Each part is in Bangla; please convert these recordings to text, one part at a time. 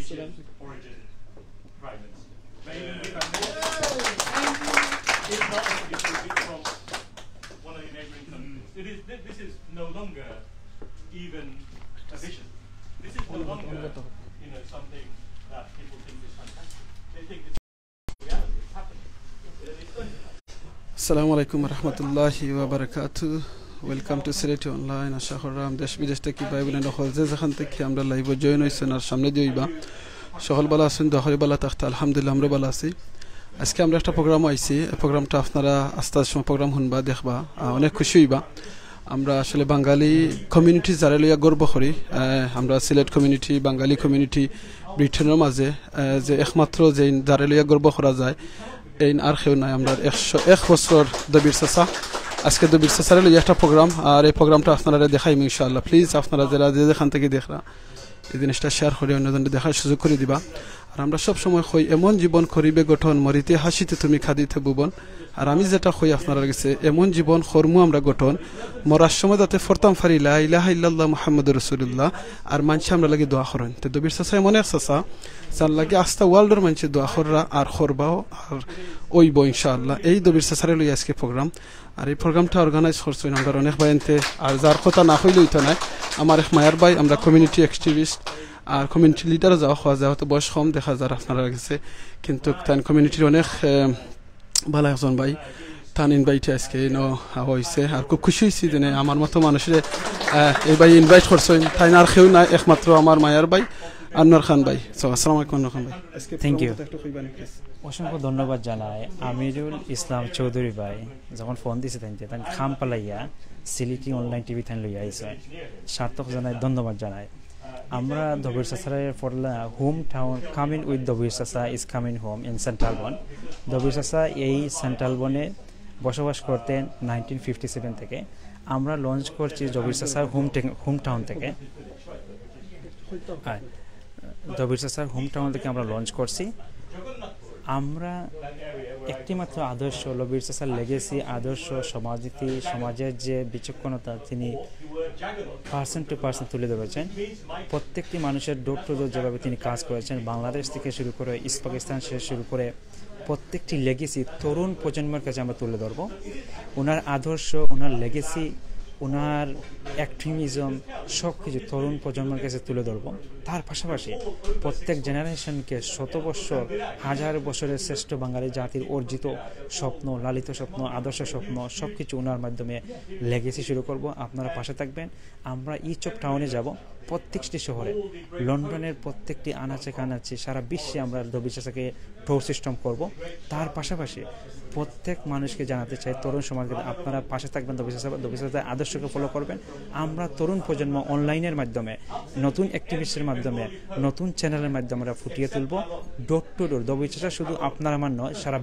origin fragments. Maybe if I may, if not, it's from one of the neighboring countries. This is no longer even a vision. This is no longer, something that people think is fantastic. They think it's reality. It's happening. It's going to happen. Assalamu alaikum wa rahmatullahi wa barakatuh. Welcome to Sylheti Online. আশা করলাম দেশ বিদেশ থেকে ভাই বোনেরা হলজে যেখান থেকে আমরা লাইভে জয়েন হইছেন আর সামনে দিইবা সকল ভালো আছেন দহরি ভালো থাকতে আলহামদুলিল্লাহ আমরা ভালো আছি আজকে আমরা একটা প্রোগ্রাম আইছি এই প্রোগ্রামটা আপনারা আস্তে আস্তে প্রোগ্রাম শুনবা দেখবা অনেক খুশি হইবা আমরা আসলে বাঙালি কমিউনিটি যারা লইয়া গর্ব করি আমরা সিলেট কমিউনিটি বাঙালি কমিউনিটি ব্রিটেনের মাঝে যে একমাত্র যে যারা লইয়া গর্ব করা যায় এই আর কেউ নাই আমরা 101 বছর দবির চাচা আজকে দবির চাচার লইয়া একটা প্রোগ্রাম আর এই প্রোগ্রামটা আপনারা দেখাইম ইনশাআল্লাহ প্লিজ আপনারা যারা যেখান থেকে দেখরা এই জিনিসটা শেয়ার করে অন্যজনদের দেখার সুযোগ করে দিবা আর আমরা সব সময় কই এমন জীবন করিবে গঠন মরিতে হাসিতে তুমি খাদিতে ভুবন আর আমি যেটা কই আপনারা কাছে এমন জীবন কর্ম আমরা গঠন মরার সময় যাতে ফরতাম ফারি লা ইলাহা ইল্লাল্লাহ মুহাম্মাদুর রাসূলুল্লাহ আর মানুষ আমরা লাগি দোয়া করেন তো দবির চাচা এমন এক চাচা যার লাগে আস্তা ওয়ার্ল্ডের মানুষ দোয়া কররা আর করবাও আর ওইব ইনশাআল্লাহ এই দবির চাচারে লই আজকে প্রোগ্রাম আর এই প্রোগ্রামটা অর্গানাইজ করছেন আমরা অনেক ভাইতে আর যার কথা না হইলেই তো নাই আমার এক মায়ার ভাই আমরা কমিউনিটি অ্যাক্টিভিস্ট আর কমিউনিটি লিডার যাওয়া হওয়া যায় হয়তো বয়স কম দেখা যায় আপনারা গেছে কিন্তু তার কমিউনিটির অনেক ভালো একজন ভাই তান ইনভাইটে আজকে হয়েছে আর খুব খুশি হয়েছি যে আমার মতো মানুষের এই ভাই ইনভাইট করছেন তাই আর কেউ নাই একমাত্র আমার মায়ার ভাই আনোয়ার খান ভাই আসসালামু আলাইকুম আনোয়ার খান ভাই থ্যাংক ইউ অসংখ্য ধন্যবাদ জানাই আমিরুল ইসলাম চৌধুরী ভাই যখন ফোন দিছে তাই খাম পালাইয়া সিলেটি অনলাইন টিভি থান লইয়া আইছে সার্থক জানাই ধন্যবাদ জানাই আমরা দবির চাচারের পড়লা home town coming with Dabir চাচা is coming home in central বন দবির চাচা এই সেন্ট্রাল বনে বসবাস করতেন 1957 থেকে আমরা লঞ্চ করছি দবির চাচার হোম টাউন থেকে দবির চাচার হোম টাউন থেকে আমরা লঞ্চ করছি আমরা একটিমাত্র আদর্শ দবির চাচার লেগেসি আদর্শ সমাজনীতি সমাজের যে বিচক্ষণতা তিনি পার্সেন্ট টু পার্সেন্ট তুলে ধরেছেন প্রত্যেকটি মানুষের ডোর টু ডোর যেভাবে তিনি কাজ করেছেন বাংলাদেশ থেকে শুরু করে ইস্ট পাকিস্তান শেষ শুরু করে প্রত্যেকটি লেগেসি তরুণ প্রজন্মের কাছে আমরা তুলে ধরব ওনার আদর্শ ওনার লেগেসি ওনার অ্যাক্টিভিজম সব কিছু তরুণ প্রজন্মের কাছে তুলে ধরব তার পাশাপাশি প্রত্যেক জেনারেশনকে শত বছর হাজার বছরের শ্রেষ্ঠ বাঙালি জাতির অর্জিত স্বপ্ন লালিত স্বপ্ন আদর্শ স্বপ্ন সব কিছু ওনার মাধ্যমে লেগেসি শুরু করব আপনারা পাশে থাকবেন আমরা ইচ অফ টাউনে যাব প্রত্যেকটি শহরে লন্ডনের প্রত্যেকটি আনাচে কানাচে সারা বিশ্বে আমরা দবির চাচাকে টোর সিস্টেম করব তার পাশাপাশি প্রত্যেক মানুষকে জানাতে চাই তরুণ সমাজকে আপনারা পাশে থাকবেন দবির চাচার আদর্শকে ফলো করবেন আমরা তরুণ প্রজন্ম অনলাইনের মাধ্যমে নতুন অ্যাক্টিভিস্টের মাধ্যমে নতুন চ্যানেলের মাধ্যমে আমরা ফুটিয়ে তুলব ডোর টু ডোর দবির চাচা শুধু আপনার আমার নয় সারা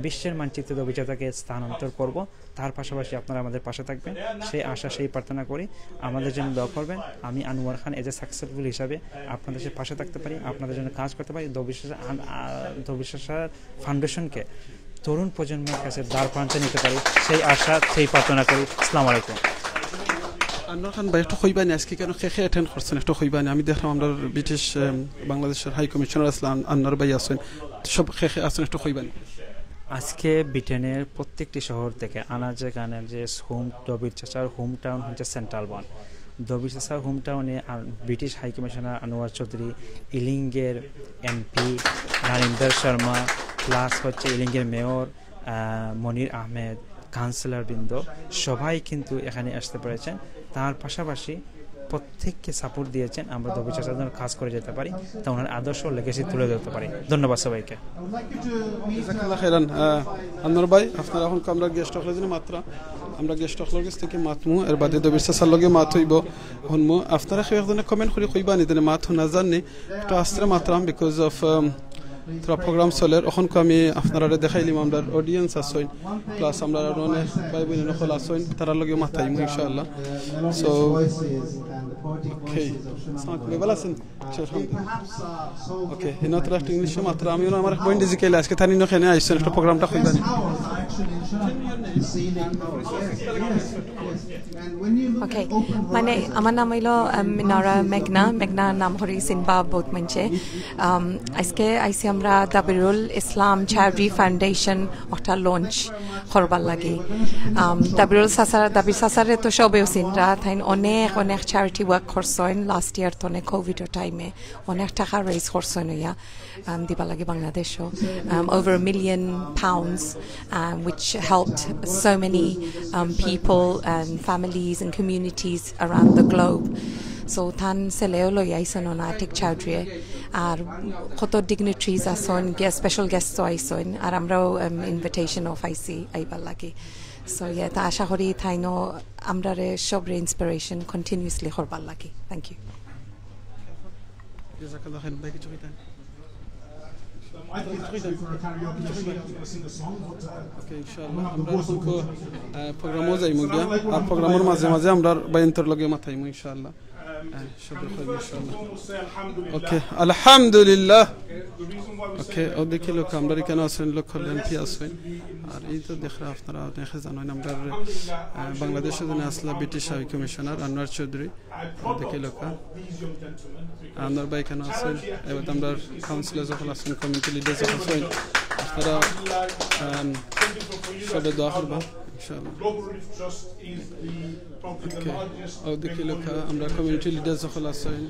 বিশ্বের মানচিত্রে দবির চাচাকে স্থানান্তর করব তার পাশাপাশি আপনারা আমাদের পাশে থাকবেন সেই আশা সেই প্রার্থনা করি আমাদের জন্য দোয়া করবেন আমি আনোয়ার খান এজ এ সাকসেসফুল হিসাবে আপনাদের পাশে থাকতে পারি আপনাদের জন্য কাজ করতে পারি দবির চাচার ফাউন্ডেশনকে তরুণ প্রজন্মের কাছে দ্বার প্রান্তে নিতে পারি সেই আশা সেই প্রার্থনা করি আসসালামু আলাইকুম আনোয়ার খান ভাই একটু কইবানি আজকে কেন খেখে অ্যাটেন্ড করছেন একটু কইবানি আমি দেখলাম আমরা ব্রিটিশ বাংলাদেশের হাই কমিশনার আসলাম আনোয়ার ভাই আছেন সব খেখে আছেন একটু কইবানি আজকে ব্রিটেনের প্রত্যেকটি শহর থেকে আনাজে কানাজে দবির চাচার হোম টাউন হচ্ছে সেন্ট্রাল বন দবির চাচার হোম টাউনে British high commissioner Anwar Chowdhury ইলিঙ্গের এমপি নারিন্দর শর্মা প্লাস হচ্ছে ইলিঙ্গের মেয়র মনির আহমেদ কাউন্সিলর বৃন্দ সবাই কিন্তু এখানে আসতে পেরেছেন তার পাশাপাশি প্রত্যেককে সাপোর্ট দিয়েছেন আমরা দবির চাচার জন্য কাজ করে যেতে পারি তা ওনার আদর্শ লেগেসি তুলে ধরতে পারি ধন্যবাদ সবাইকে আনোয়ার ভাই আপনারা এখন আমরা গেস্ট হকলের জন্য মাত্রা আমরা গেস্ট হকলের কাছ থেকে মাতমু এর বাদে দবির চাচার লগে মাত হইব হনমু আপনারা কেউ একজনে কমেন্ট করে কইবানি দেন মাত না জানি একটু আস্তে মাত্রাম বিকজ অফ তোরা প্রোগ্রাম চলে এখন আমি আপনারা দেখাইলিম আমরা অডিয়েন্স আসইন প্লাস আমরা অনেক ভাই বোন সকল আসইন তারা লগে মাথাইমু ইনশাআল্লাহ so Okay. Okay, not right English matra আমি আমার পয়েন্ট জিকেলে আজকে তানি নখানে আইছেন একটা প্রোগ্রামটা কইবানি Okay, আমার নাম হইলো মিনারা মেঘনা নাম হরি সিনবা বহুত মঞ্চে আজকে আইসি আমরা দাবিরুল ইসলাম চ্যারিটি ফাউন্ডেশন একটা লঞ্চ করবার লাগি দাবির সাসারে তো সবেও সিনরা তাই অনেক চ্যারিটি ওয়ার্ক করছেন লাস্ট ইয়ার তো কোভিডের টাইমে অনেক টাকা রেজ করছেন ইয়া দিবা লাগে বাংলাদেশও over £1 million which helped so many people and families and communities around the globe. So tan seleo lo yaison ona Atik Chowdhury ar koto dignitaries ason special guests aison ar amrao invitation of IC aibar lagi. So yeah, ta asha kori thaino amrare shobre inspiration continuously horbar lagi. Thank you. Jazakallah khair. Baki chukita. Okay, inshallah. আমরা তো প্রোগ্রামও যাইমু গিয়া আর প্রোগ্রামের মাঝে আমরা বাইন্তর লগে মাথাইমু ইনশাআল্লাহ সবর কইব ইনশাআল্lah ওকে আলহামদুলিল্লাহ ওকে ও দেখি লোক আমরা এখানে আছেন লোক হলেন কি আছেন আর এই তো দেখরা আপনারা দেখে জানেন আমরা বাংলাদেশের জন্য আসলা British high commissioner Anwar Chowdhury দেখি লোক আনোয়ার ভাই এখানে আছেন এবং আমরা কাউন্সিলর যখন আছেন কমিটি লিডার যখন আছেন আপনারা সবে দোয়া করবেন ইনশাআল্লাহ ও দেখি লোক আমরা কমিউনিটি লিডার যখন আছেন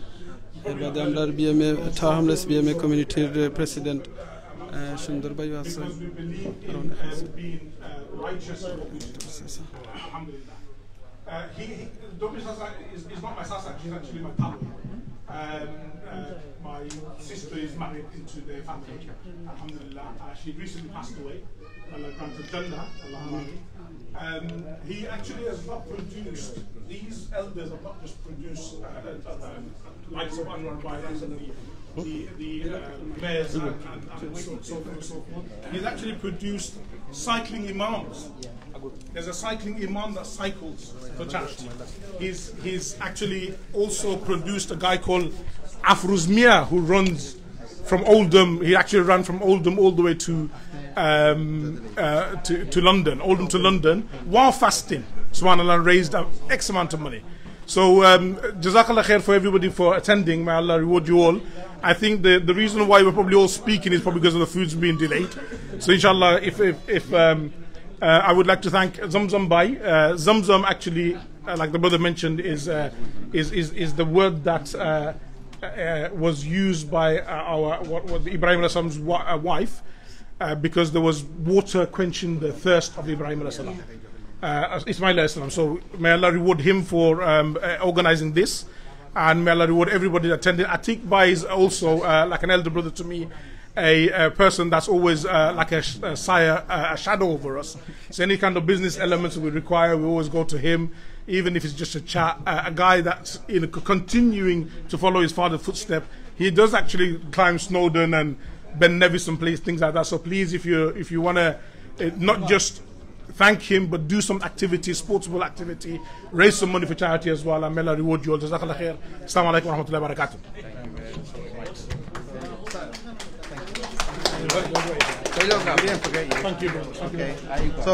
এর বাদে আমরা বিএমএ টার্মলেস বিএমএ কমিউনিটির প্রেসিডেন্ট সুন্দর ভাই আছেন আর অনেক আছেন Dabbir Sasa is not my Sasa, she's actually my Tabu. My sister is married into their family, alhamdulillah. She recently passed away. Allah granted Jannah, he actually has not produced, these elders have not just produced likes of Anwar Bayram and the mayors and so forth. He's actually produced cycling imams. There's a cycling imam that cycles for charity. He's actually also produced a guy called Afruz Mia who runs from Oldham. He actually ran from Oldham all the way to London, Oldham to London, while fasting. Subhanallah, raised X amount of money. So Jazakallah khair for everybody for attending. May Allah reward you all. I think the reason why we're probably all speaking is probably because of the food's being delayed. So inshallah, if I would like to thank Zamzam Bhai. Zamzam actually, like the brother mentioned, is the word that was used by what Ibrahim alayhi salam's wife, because there was water quenching the thirst of Ibrahim alayhi salam, Ismail alayhi salam. So may Allah reward him for organizing this, and may Allah reward everybody that attended. Atik Bhai is also like an elder brother to me. A person that's always like a sire, a shadow over us. So any kind of business elements we require, we always go to him, even if it's just a chat. A guy that's continuing to follow his father's footstep. He does actually climb Snowdon and Ben Nevis and place things like that. So please, if you want to not just thank him, but do some activity, sportsable activity, raise some money for charity as well, and may Allah reward you all. Jazakallah khair. Assalamu alaikum wa rahmatullahi wa barakatuh. Thank you. Okay. So,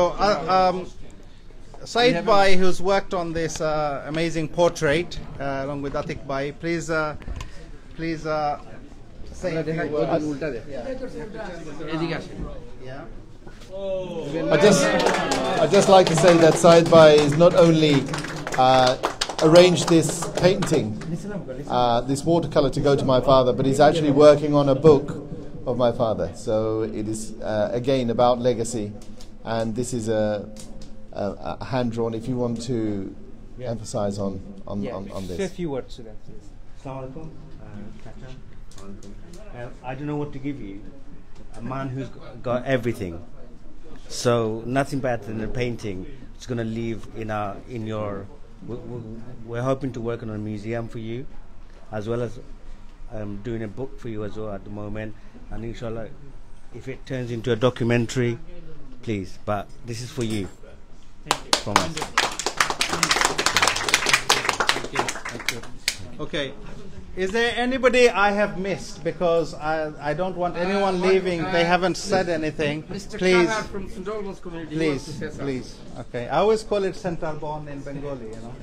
Said Bhai, who's worked on this amazing portrait, along with Atik Bhai, please say a few words. I'd just like to say that Said Bhai is not only arranged this painting, this watercolor to go to my father, but he's actually working on a book of my father. So it is again about legacy, and this is a hand drawn. If you want to emphasize on this, say a few words to that, please. Assalamu alaikum, I don't know what to give you. A man who's got everything. So nothing better than a painting. It's going to leave in your. We're hoping to work on a museum for you, as well as doing a book for you as well at the moment. And inshallah, if it turns into a documentary, please. But this is for you. Thank you. From us. Thank you. Thank you. Okay. Is there anybody I have missed? Because I don't want anyone leaving. They haven't said anything. Mr. Please. Kahar from St. Albans community. Please. Okay. I always call it St. Alban in Bengali, you know.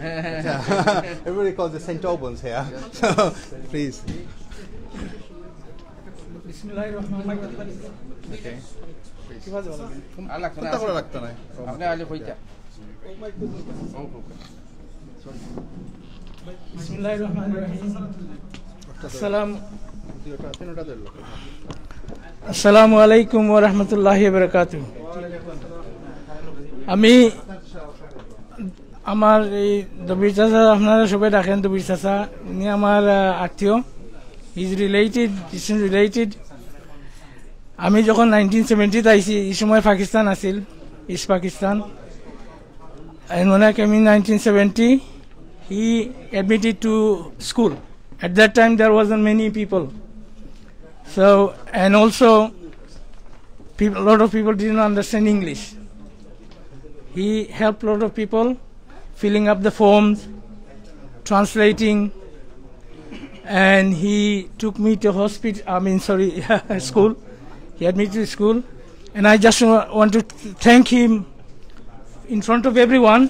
Everybody calls it St. Albans here. So, please. Okay. আসসালামু আলাইকুম ওয়া রাহমাতুল্লাহি ওয়া বারাকাতুহু। আমি আমার এই দবির চাচা, আপনারা সবাই ডাকেন দবির চাচা, উনি আমার আত্মীয়, ইজ রিলেটেড। আমি যখন 1970 আইছি, এই সময় পাকিস্তান আছিল, east Pakistan. And when I came in 1970, he admitted to school. At that time, there wasn't many people. So, and also, a lot of people didn't understand English. He helped a lot of people filling up the forms, translating, and he took me to school. He had me to school, and I just want to thank him in front of everyone.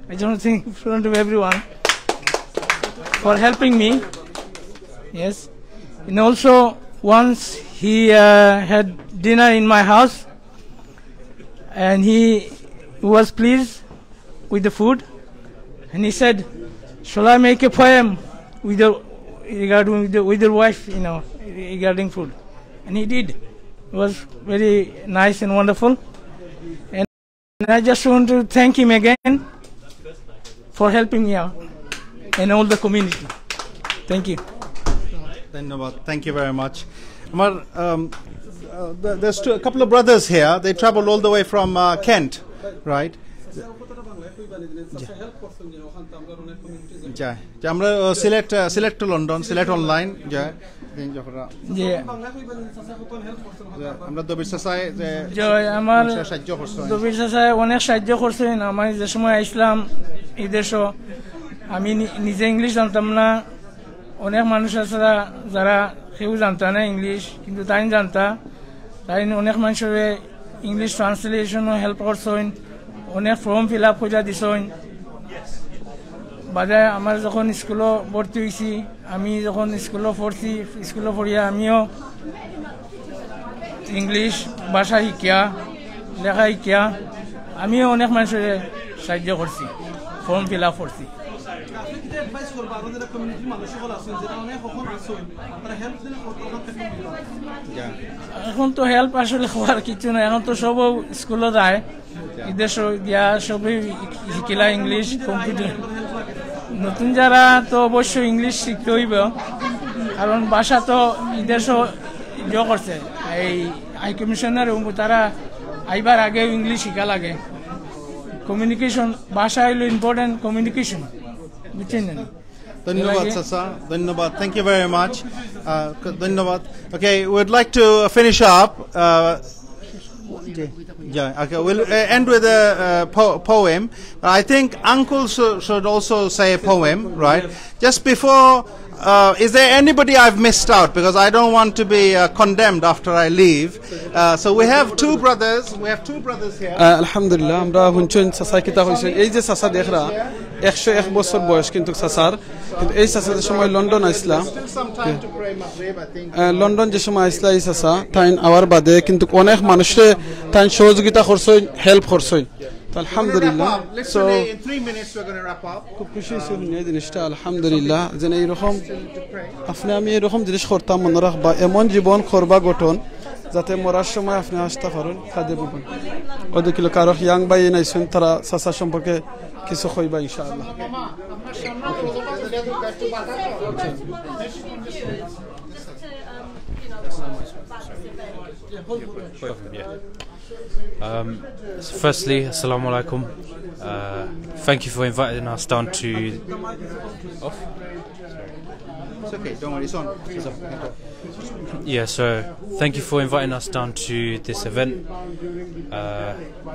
I just want to thank in front of everyone for helping me. Yes, and also once he had dinner in my house, and he was pleased with the food, and he said, "Shall I make a poem with your wife, you know, regarding food?" And he did. It was very nice and wonderful, and I just want to thank him again for helping me out and all the community. Thank you. Thank you very much. There's a couple of brothers here. They traveled all the way from Kent, right? আমরা Sylhet to London, Sylhet online যায়। আমরা দবির চাচায় আমার দবির চাচায় অনেক সাহায্য করছেন। আমি যে সময় আসলাম এই দেশে, আমি নিজে ইংলিশ জানতাম না। অনেক মানুষ আছে যারা কেউ জানতা না ইংলিশ, কিন্তু তাই জানতা। তাই অনেক মানুষের ইংলিশ ট্রান্সলেশনও হেল্প করছেন, অনেক ফর্ম ফিল আপ করে দিছেন। বাদে আমার যখন স্কুলে ভর্তি হয়েছি, আমি যখন স্কুলে পড়িয়া আমিও ইংলিশ ভাষা শিকিয়া, লেখা শিকিয়া, আমিও অনেক মানুষের সাহায্য করছি, ফর্ম ফিল আপ করছি। এখন তো হেল্প আসলে হওয়ার কিছু নাই, এখন তো সব স্কুলে যায়, এদের দিয়া সবই শিকিলা ইংলিশ, কম্পিউটার। নতুন যারা তো অবশ্যই ইংলিশ শিখতে হইব, কারণ ভাষা তো এদের করছে। এই হাই কমিশনার তারা আইবার আগে ইংলিশ শিখা লাগে। কমিউনিকেশন, ভাষা হইল ইম্পর্টেন্ট, কমিউনিকেশন, বুঝছেন না? ধন্যবাদ চাচা, ধন্যবাদ। Thank you very much. ধন্যবাদ. Okay, we'd like to finish up. Okay, we'll end with a poem. I think Uncle should also say a poem, right? Just before, is there anybody I've missed out? Because I don't want to be condemned after I leave. So we have two brothers. Here. Alhamdulillah, আমরা হুনচুন চাচা কিতা কইছেন, এই যে চাচা দেখরা 101 বছর বয়স, কিন্তু চাচার, কিন্তু এই চাচা যে সময় লন্ডন আইসলা, লন্ডন যে সময় আইসলা এই চাচা তাই আওয়ার বাদে কিন্তু অনেক মানুষে তাই সহযোগিতা করছেন, হেল্প করছেন। আলহামদুলিল্লাহ, সো খুব খুশি ছিলাম এই জিনিসটা। আলহামদুলিল্লাহ, যে এইরকম আপনি আমি এরকম জিনিস করতাম, মনে রাখবা এমন জীবন করবা গঠন যাতে মরার সময় আপনি আসতে পারেন কাঁদে বুবেন। ওদের কিলো কারো ইয়াং বাই নাইছেন, তারা চাচা সম্পর্কে কিছু কইবা ইনশাআল্লাহ। Firstly, assalamu alaikum. Thank you for inviting us down to. It's okay, don't worry, it's on. Yeah, so thank you for inviting us down to this event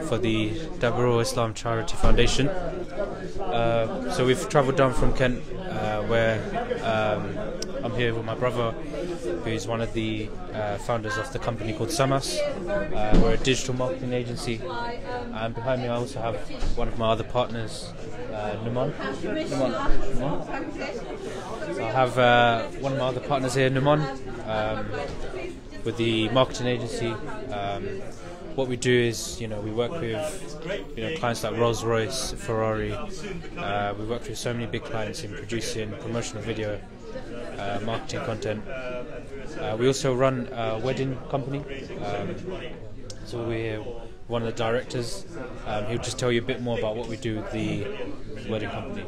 for the Dabbir Islam Charity Foundation. So we've travelled down from Kent where I'm here with my brother, who's one of the founders of the company called Samas. We're a digital marketing agency, and behind me I also have one of my other partners, Numan. So I have one of my other partners here, Numan, with the marketing agency. What we do is, we work with, clients like Rolls-Royce, Ferrari. We work with so many big clients in producing promotional video, marketing content. We also run a wedding company. So we're one of the directors. He'll just tell you a bit more about what we do with the wedding company.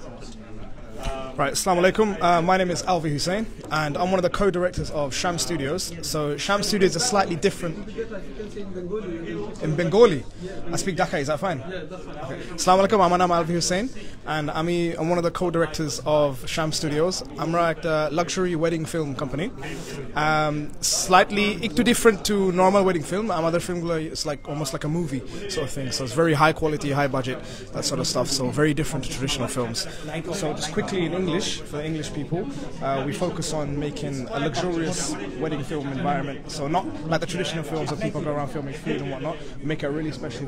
Right, Assalamu alaikum. My name is Alvi Hussein, and I'm one of the co-directors of Sham Studios. So Sham Studios is slightly different. In Bengali? I speak Dhaka, is that fine? Okay. Assalamu alaikum, my name is Alvi Hussein, and I'm one of the co-directors of Sham Studios. আমরা একটা luxury wedding film company. Slightly একটু different to normal wedding film. আমাদের filmগুলো is like almost like a movie sort of thing. So it's very high quality, high budget, that sort of stuff. So very different to traditional films. So just quickly in English, for the English people, we focus on making a luxurious wedding film environment. So not like the traditional films where people go around filming food and whatnot. We make a really special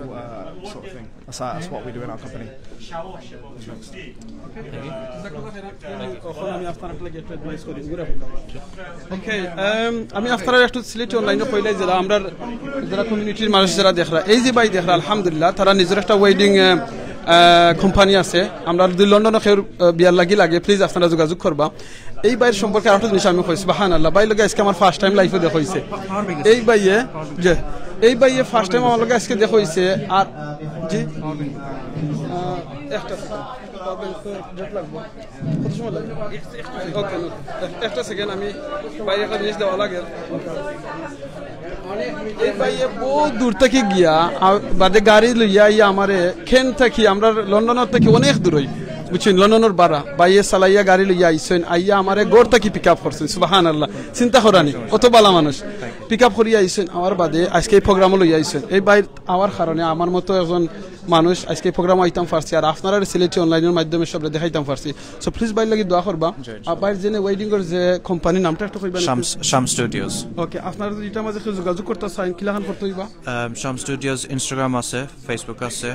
sort of thing. That's what we do in our company. Okay, আমি আপনারা একটু সিলেটি অনলাইনে কইলাই যারা আমরা যারা কমিউনিটির মানুষ যারা দেখরা এই যে ভাই দেখরা আলহামদুলিল্লাহ তারা নিজের একটা ওয়েডিং কোম্পানি আছে আমরা যদি লন্ডনে কেউ বিয়ার লাগে প্লিজ আপনারা যোগাযোগ করবা এই বাইয়ের সম্পর্কে আরেকটা জিনিস আমি কইছি সুবহানাল্লাহ ভাই লগে আজকে আমার ফার্স্ট টাইম লাইফে দেখা হইছে এই বাইয়ে ফার্স্ট টাইম আমার লগে আজকে দেখা হইছে আর জি একটা কত সময় লাগে ওকে একটা সেকেন্ড আমি বাইরে একটা জিনিস দেওয়া লাগে এই বাইয়ে বহুত দূর থেকে গিয়া বাদে গাড়ি লইয়া আমারে খেন থাকি আমরা লন্ডনের থেকে অনেক দূরই বুঝছেন লন্ডনের বাড়া বাইয়ে চালাইয়া গাড়ি লইয়া আইসেন আইয়া আমারে গড় থেকে পিক আপ করছেন সুবহানাল্লাহ চিন্তা করানি কত ভালো মানুষ পিক আপ করিয়া আইসেন আমার বাদে আজকে এই প্রোগ্রামে লইয়া আইসেন এই বাইর আমার কারণে আমার মতো একজন মানুষ আজকে প্রোগ্রাম আইতাম পারছি আর আপনারা সিলেটি অনলাইনের মাধ্যমে সবরে দেখাইতাম পারছি সো প্লিজ ভাই লাগি দোয়া করবা আর বাইর জেনে ওয়েডিং এর যে কোম্পানি নামটা একটু কইবা Sham Studios. ওকে আপনারা যদি এটা মাঝে যোগাযোগ করতে চান কিলাখান করতে হইবা Sham Studios Instagram আছে, Facebook আছে,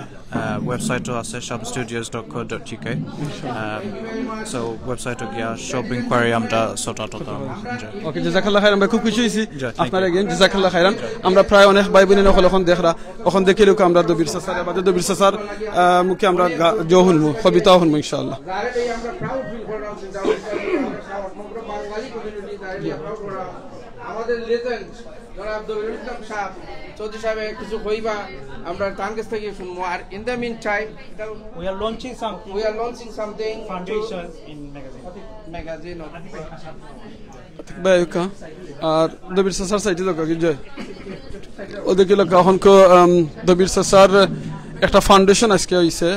ওয়েবসাইটও আছে shamstudios.co.uk. So ওয়েবসাইট গিয়া শপ ইনকোয়ারি আমরা সর্ট আউট করতাম। ওকে জাযাকাল্লাহ খাইরান ভাই খুব খুশি হইছি আপনারা again জাযাকাল্লাহ খাইরান আমরা প্রায় অনেক ভাই বোনের এখন দেখরা এখন দেখে লোক আমরা দবির সাসার বাদে দবির সাসার মুখে আমরা জহুন কবিতা হন ইনশাআল্লাহ আমরা প্রাউড ফিল করলাম যে সমগ্র বাঙালি কমিউনিটি দাঁড়িয়ে প্রাউড করা আমাদের লেজেন্ড জনাব দবির ইসলাম সাহেব চৌধুরী সাহেব কিছু কইবা আমরা তার কাছ থেকে শুনবো আর in the mean time we are launching something foundation in magazine বাইকা আর দবির সাসার সাইটে লোক কি জয় ওদিকে লোক এখন কো দবির সাসার একটা ফাউন্ডেশন আজকে হইছে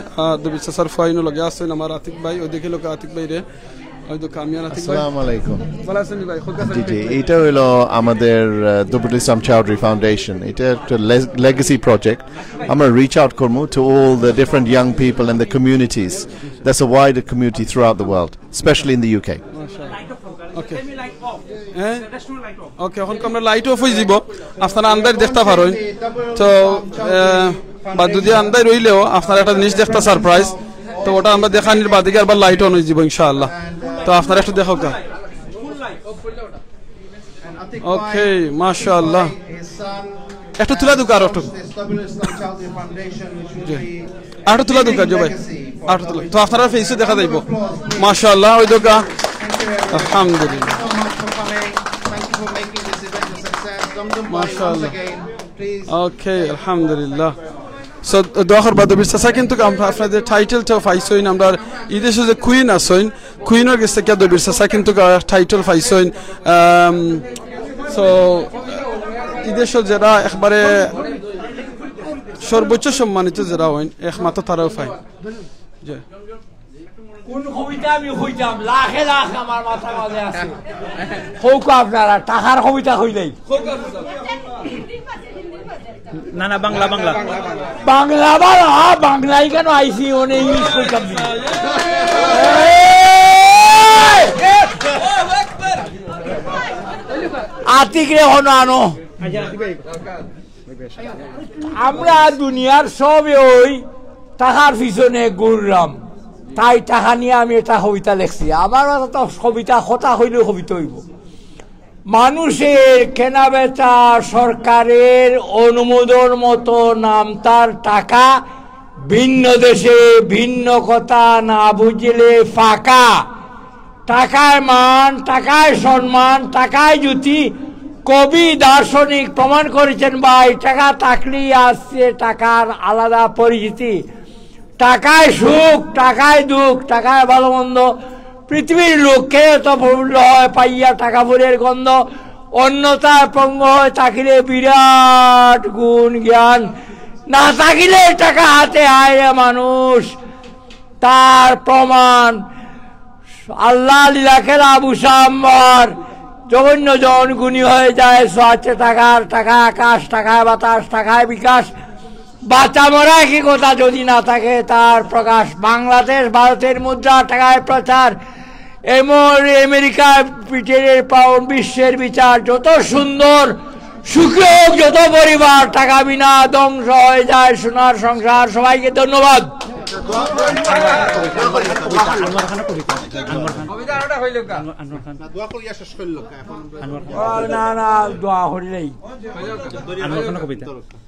দবির সাসার ফাইনো লাগে আছেন আমার আতিক ভাই ওদিকে লোক আতিক ভাই রে ওই তো কামিয়ান আতিক ভাই আসসালামু আলাইকুম ভালো আছেন ভাই খুব কাছে জি এটা হলো আমাদের দবির ইসলাম চৌধুরী ফাউন্ডেশন এটা একটা legacy project আমরা reach out করমু to all the different young people and the communities that's a wider community throughout the world especially in the UK ওকে ওকে এখন আমরা লাইট অফ হই যাব আপনারা আন্দার দেখতে পারেন তো বা যদি আন্দার রইলেও আপনারা একটা জিনিস দেখতে সারপ্রাইজ তো ওটা আমরা দেখানির বাদে আবার লাইট অন হই যাব ইনশাআল্লাহ তো আপনারা একটু দেখো কা ওকে মাশাআল্লাহ একটু তুলা দুকা আর একটু আর তুলা দুকা জয় ভাই আর তুলা তো আপনারা ফেসে দেখা যাইব মাশাআল্লাহ ওই দুকা আলহামদুলিল্লাহ মাশাআল্লাহ ওকে আলহামদুলিল্লাহ সো দোয়ার বাদ বিশ্বাসা কিন্তু আপনাদের টাইটেলটা পাইছেন আমরা ইদেশে যে কুইন আছেন কুইনের কাছে কি বিশ্বাসা কিন্তু টাইটেল পাইছেন সো ইদেশে যারা একবারে সর্বোচ্চ সম্মানিত যারা হন একমাত্র তারাও পায় জয় কোন কবিতা আমি কইতাম লাখে লাখ আমার মাথা মাঝে আছে হোক আপনারা টাকার কবিতা কইলেই না না বাংলা বাংলা বাংলা বাংলাই কেন আইসি ওনে ইংলিশ কইতাম আতিকরে হনো আনো আমরা দুনিয়ার সবে ওই টাকার পিছনে ঘুরলাম তাই টাকা নিয়ে আমি এটা কবিতা লিখছি আমার তো কবিতা কথা হইলেও কবিতা হইব মানুষের কেনা বেচা সরকারের অনুমোদন মতো নাম তার টাকা ভিন্ন দেশে ভিন্ন কথা না বুঝলে ফাঁকা টাকায় মান টাকায় সম্মান টাকায় জ্যোতি কবি দার্শনিক প্রমাণ করেছেন ভাই টাকা থাকলেই আসছে টাকার আলাদা পরিচিতি টাকায় সুখ টাকায় দুঃখ টাকায় ভালো মন্দ পৃথিবীর লোককে তো প্রফুল্ল হয় পাইয়া টাকা ফুলের গন্ধ অন্যতায় পঙ্গ হয় থাকিলে বিরাট গুণ জ্ঞান না থাকিলে টাকা হাতে আয় মানুষ তার প্রমাণ আল্লাহ লীলা খেলা বুসাম্বর জঘন্য জন গুণী হয়ে যায় সোয়াচ্ছে টাকার টাকা আকাশ টাকায় বাতাস টাকায় বিকাশ বাচ্চা মরা কি কথা যদি না থাকে তার প্রকাশ বাংলাদেশ ভারতের মুদ্রা টাকায় প্রচার আমেরিকায় ব্রিটেনের পাউন্ড বিশ্বের বিচার যত সুন্দর সুখী হোক যত পরিবার টাকা বিনা ধ্বংস হয়ে যায় সোনার সংসার সবাইকে ধন্যবাদ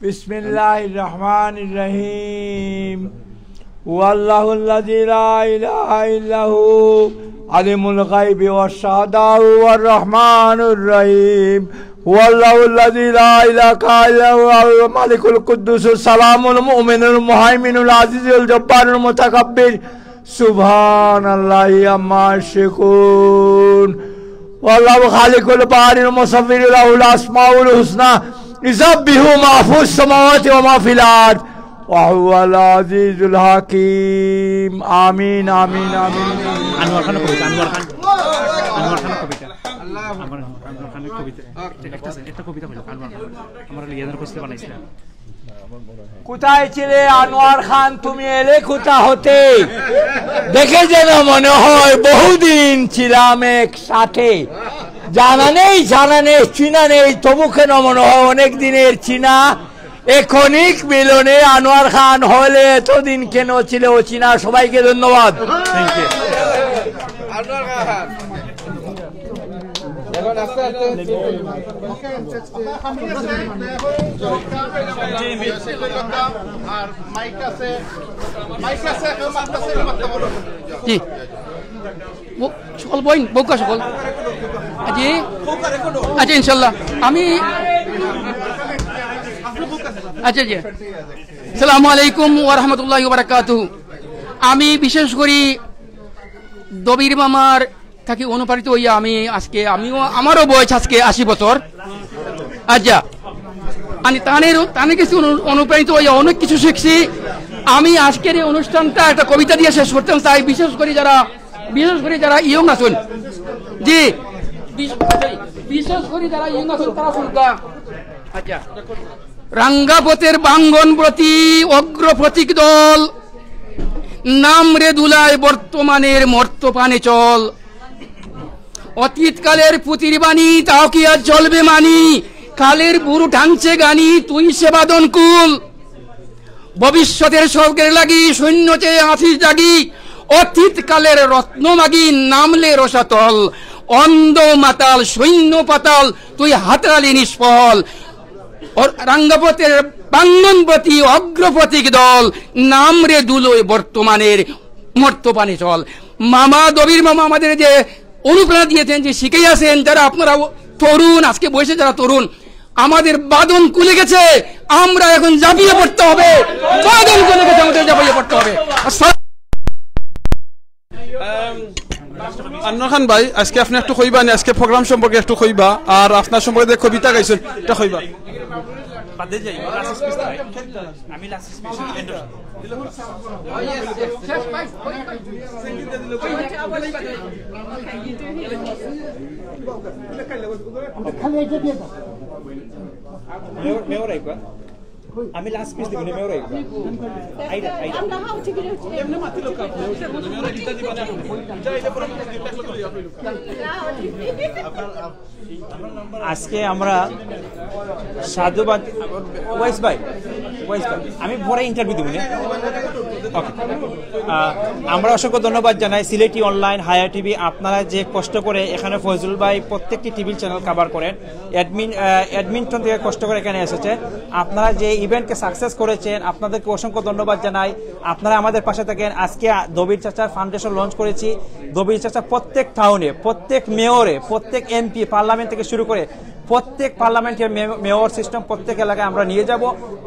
বিসমিল্লাহির রহমানির রহিম ওয়াল্লাহুল্লাযী লা ইলাহা ইল্লাহু আলিমুল গায়বি ওয়াশ শাহাদাতু ওয়ার রহমানুর রহিম ওয়াল্লাহুল্লাযী লা ইলাহা ইল্লাহু আল মালিকুল কুদ্দুসুস সালামুল মুমিনুল মুহাইমিনুল আজিজুল জব্বারুল মুতাকাব্বির সুবহানাল্লাহি আম্মা ইউশরিকুন ওয়াল্লাহু খালিকুল বারিল মুসাফফিরুল লাহুল আসমাউল হুসনা ইসাববিহু মা ফিস সামাওয়াতি ওয়া মা ফিল আরদ ওয়া হুয়াল আজিজুল হাকীম আমিন আমিন আমিন আনোয়ার খান কবিতা আনোয়ার খানের কবিতা একটা কবিতা বলো আনোয়ার খান আমরা লিয়াদার কোসলে বানাইছি কোথায় ছিলে আনোয়ার খান তুমি এলে কোথা হতে দেখে যেন মনে হয় বহুদিন ছিলাম একসাথে জানা নেই চিনা নেই তবু কেন মনে হয় অনেক দিনের চিনা এখনিক মিলনে আনোয়ার খান হলে এতদিন কেন ছিল অচিনা সবাইকে ধন্যবাদ সকল বইন বউকা সকল আজি আচ্ছা ইনশাল্লাহ আমি আচ্ছা জি আসসালামু আলাইকুম ওয়া রাহমাতুল্লাহি ওয়া বারাকাতুহু আমি বিশেষ করে দবির মামার থাকি অনুপ্রাণিত হইয়া আমারও বয়স আজকে 80 বছর আচ্ছা আমি তানের কিছু অনুপ্রাণিত হইয়া অনেক কিছু শিখছি আমি আজকের এই অনুষ্ঠানটা একটা কবিতা দিয়ে শেষ করতাম চাই বিশেষ করে যারা ইয়ং আছেন জি বিশেষ করে যারা ইয়ং আছেন তারা শুনকা আচ্ছা রাঙ্গাপথের বাঙ্গন প্রতি অগ্রপ্রতীক দল নাম রে দুলায় বর্তমানের মর্তপানে চল অতীতকালের পুতির বাণী তাও কি আর চলবে মানি কালের বুড়ো ঢাংছে গানি তুই সেবাদন কুল ভবিষ্যতের স্বর্গের লাগি সৈন্য চেয়ে আছিস জাগি অতীতকালের রত্নমাগি নামলে রসাতল অন্ধ মাতাল সৈন্য পাতাল তুই হাতড়ালি নিষ্ফল রাঙ্গাপথের বাঙ্গনপতি অগ্রপতিক দল নাম রে দুলোয় বর্তমানের মর্তপানে চল মামা দবির মামা আমাদের যে অনুপ্রেরণা দিয়েছেন যে শিখাইয়াছেন যারা আপনারা তরুণ আজকে বয়সে যারা তরুণ আমাদের বাদন খুলে গেছে আমরা এখন ঝাঁপিয়ে পড়তে হবে বাদন খুলে গেছে আমাদের ঝাঁপিয়ে পড়তে হবে আনোয়ার খান ভাই আজকে আপনি একটু কইবা না আজকে প্রোগ্রাম সম্পর্কে একটু কইবা আর আপনার সম্পর্কে যে কবিতা গাইছেন এটা কইবা বাদে যাই লাস্ট স্পিচ আমি লাস্ট স্পিচ এন্ড আমি লাস্ট পিস দিব মেয়র আইডা আইডা আমরা হাউ ঠিক আছে এমনি মাতি লোক আপনি মেয়র দিতে দিবেন না যা এটা পরে ট্যাক্স করি আপনি আজকে আমরা সাধুবাদ ওয়াইস ভাই আমি পরে ইন্টারভিউ দেব না ওকে আমরা অসংখ্য ধন্যবাদ জানাই সিলেটি অনলাইন হায়া টিভি আপনারা যে কষ্ট করে এখানে ফজলুল ভাই প্রত্যেকটি টিভি চ্যানেল কভার করেন অ্যাডমিনটন থেকে কষ্ট করে এখানে এসেছে আপনারা যে ইভেন্টকে সাকসেস করেছেন আপনাদেরকে অসংখ্য ধন্যবাদ জানাই আপনারা আমাদের পাশে থাকেন আজকে দবির চাচার ফাউন্ডেশন লঞ্চ করেছি দবির চাচা প্রত্যেক টাউনে প্রত্যেক মেয়রে প্রত্যেক এমপি পার্লামেন্ট থেকে শুরু করে প্রত্যেক পার্লামেন্টের মেয়র সিস্টেম প্রত্যেক এলাকায় আমরা নিয়ে যাব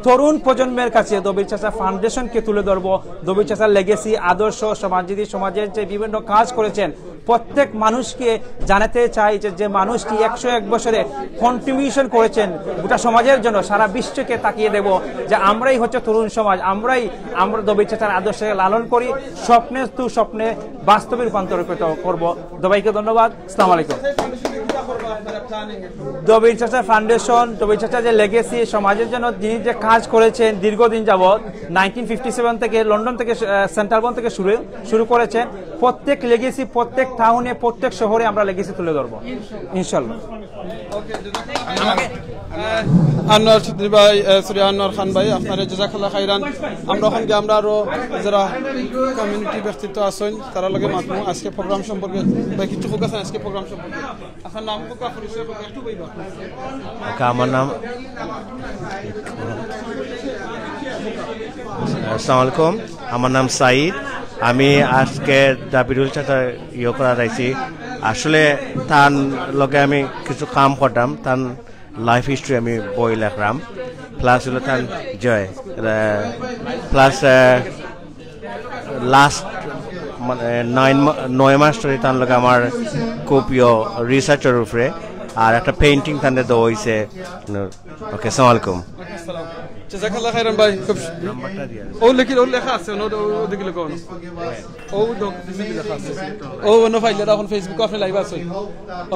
তরুণ প্রজন্মের কাছে দবির চাচা ফাউন্ডেশনকে তুলে ধরবো দবির চাচার লেগেসি আদর্শ সমাজনীতি সমাজের যে বিভিন্ন কাজ করেছেন প্রত্যেক মানুষকে জানাতে চাই যে মানুষটি 101 বছরে কন্ট্রিবিউশন করেছেন গোটা সমাজের জন্য সারা বিশ্বকে তাকিয়ে দেব যে আমরাই হচ্ছে তরুণ সমাজ আমরা দবির চাচার আদর্শে লালন করি স্বপ্নে বাস্তবে রূপান্তরিত করব দবাইকে ধন্যবাদ আসসালামু আলাইকুম দবির চাচা ফাউন্ডেশন দবির চাচা যে লেগেসি সমাজের জন্য তিনি যে কাজ করেছেন দীর্ঘদিন যাবৎ 1957 থেকে লন্ডন থেকে সেন্ট্রাল বন থেকে শুরু করেছেন প্রত্যেক লেগেসি প্রত্যেক টাউনে প্রত্যেক শহরে আমরা লেগেসি তুলে ধরবো ইনশাআল্লাহ আনোয়ার চৌধুরী ভাই আনোয়ার খান ভাই আপনারা জাযাকাল্লাহ খাইরান আমরা ওখানে আমরা আরো যারা কমিউনিটি ব্যক্তিত্ব আছেন তারা লগে মাতমু আজকে প্রোগ্রাম সম্পর্কে ভাই কিছু ফোকাস আছে আজকে প্রোগ্রাম সম্পর্কে আপনার নাম কোকা পরিচয় একটু বলবা আমার নাম আসসালামু আলাইকুম আমার নাম সাইদ আমি আজকে দাবিরুল চাচা করা রাইছি আসলে তার লগে আমি কিছু কাম করতাম তার লাইফ হিস্ট্রি আমি বই লেখলাম প্লাস হলো তার জয় প্লাস লাস্ট মানে 9 মাস ধরে তার লগে আমার খুব রিসার্চের উপরে আর একটা পেইন্টিং তাদের দেওয়া হয়েছে ওকে আসসালামু আলাইকুম জাযাকাল্লাহ খাইরান ভাই খুব নাম্বারটা দিয়া ও লেখা আছে ও দেখিলে কোন ও ডক দিছে লেখা আছে ও নো ফাইলে এখন ফেসবুকে আপনি লাইভ আছে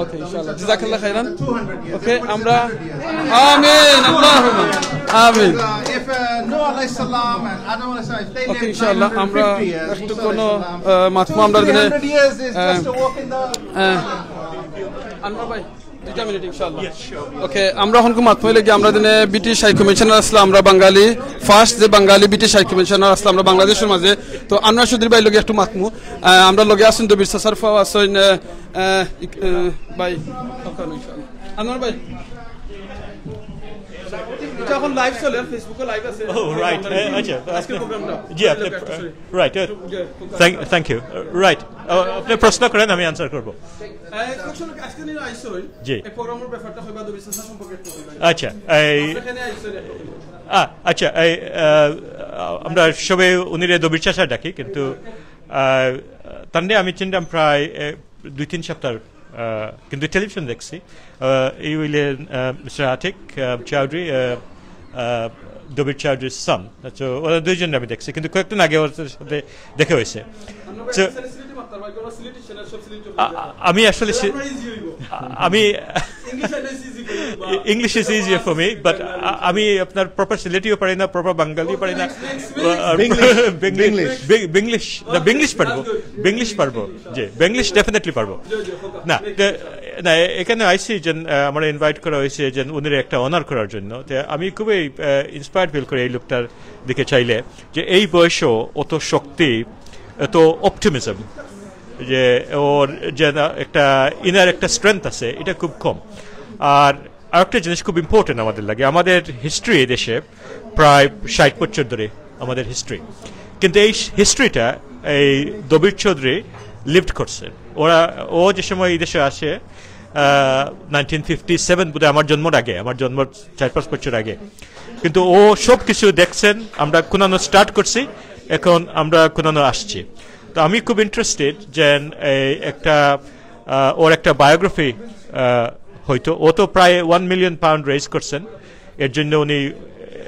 ওকে ইনশাআল্লাহ জাযাকাল্লাহ খাইরান ওকে আমরা আমিন আল্লাহুম্মা আমিন if Noah alayhi salam and Adam alayhi salam if they ওকে ইনশাআল্লাহ আমরা একটু কোন মাতমু আমরা দিনে 300 years is just a walk in the আনমা ভাই 2 মিনিট ইনশাআল্লাহ ওকে আমরা এখন মাতমু লাগি আমরা দিনে ব্রিটিশ হাই কমিশনার আসলে আমরা বাঙালি ফার্স্ট যে বাঙালি ব্রিটিশ হাই কমিশনার আসলে আমরা বাংলাদেশের মাঝে তো আনোয়ার চৌধুরী ভাই লগে একটু মাতমু আমরা লগে আসুন দবির চাচার ফাও আসুন ভাই ওখানে ইনশাআল্লাহ আনোয়ার ভাই এখন লাইভ চলে ফেসবুকে লাইভ আছে ও রাইট আচ্ছা আজকে প্রোগ্রামটা জি রাইট থ্যাংক ইউ রাইট আপনি প্রশ্ন করেন আমি আনসার করব আজকে নিয়ে আইসই জি এই প্রোগ্রামের ব্যাপারটা হইবা দবির চাচা সম্পর্কে একটু আচ্ছা আচ্ছা আমরা সবাই উনিরে দবির চাচা ডাকি কিন্তু তান্ডে আমি চিনতাম প্রায় 2-3 সপ্তাহ কিন্তু টেলিভিশন দেখছি এই হইলেন মিস্টার আতিক চৌধুরী দবির চৌধুরীর সন তো ওরা দুইজন আমি দেখছি কিন্তু কয়েকদিন আগে ওর সাথে দেখা হয়েছে আমি আসলে আমি English is easier for me but আমি আপনার প্রপার সিলেটিও পারি না প্রপার বাঙালিও পারি না বেঙ্গলিশ পারবো জি বেঙ্গলিশ ডেফিনেটলি পারবো না না এখানে আইসি যে আমার ইনভাইট করা হয়েছে যে উনি একটা অনার করার জন্য আমি খুবই ইন্সপায়ার্ড ফিল করি এই লোকটার দিকে চাইলে যে এই বয়সেও অত শক্তি এত অপটিমিজম যে ওর যে একটা ইনার একটা স্ট্রেংথ আছে এটা খুব কম আর আরেকটা জিনিস খুব ইম্পর্টেন্ট আমাদের লাগে আমাদের হিস্ট্রি এই দেশে প্রায় 60 বছর ধরে আমাদের হিস্ট্রি কিন্তু এই হিস্ট্রিটা এই দবির চৌধুরী লিভড করছে ও যে সময় এই দেশে আসে 1957 বোধহয় আমার জন্মের আগে আমার জন্ম 4-5 বছর আগে কিন্তু ও সব কিছু দেখছেন আমরা কোনানো স্টার্ট করছি এখন আমরা কোনানো আসছি তো আমি খুব ইন্টারেস্টেড যে ওর একটা বায়োগ্রাফি হয়তো ও তো প্রায় 1 মিলিয়ন পাউন্ড রেজ করছেন এর জন্য উনি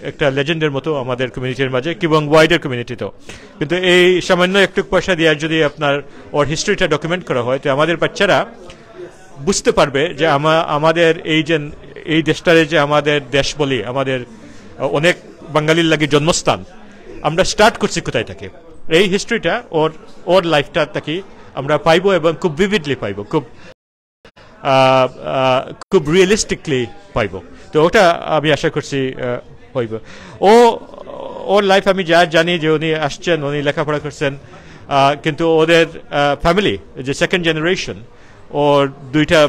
একটা লেজেন্ডের মতো আমাদের কমিউনিটির মাঝে এবং ওয়াইডার কমিউনিটিতেও কিন্তু এই সামান্য একটু পয়সা দিয়ে যদি আপনার ওর হিস্ট্রিটা ডকুমেন্ট করা হয় তো আমাদের বাচ্চারা বুঝতে পারবে যে আমাদের এই দেশটারে যে আমাদের দেশ বলি আমাদের অনেক বাঙালির লাগে জন্মস্থান আমরা স্টার্ট করছি কোথায় থেকে এই হিস্ট্রিটা ওর লাইফটা থেকে আমরা পাইবো এবং খুব ভিভিডলি পাইবো খুব রিয়েলিস্টিকলি পাইবো তো ওটা আমি আশা করছি হইব ওর লাইফ আমি যা জানি যে উনি আসছেন উনি লেখাপড়া করছেন কিন্তু ওদের ফ্যামিলি যে সেকেন্ড জেনারেশন ওর দুইটা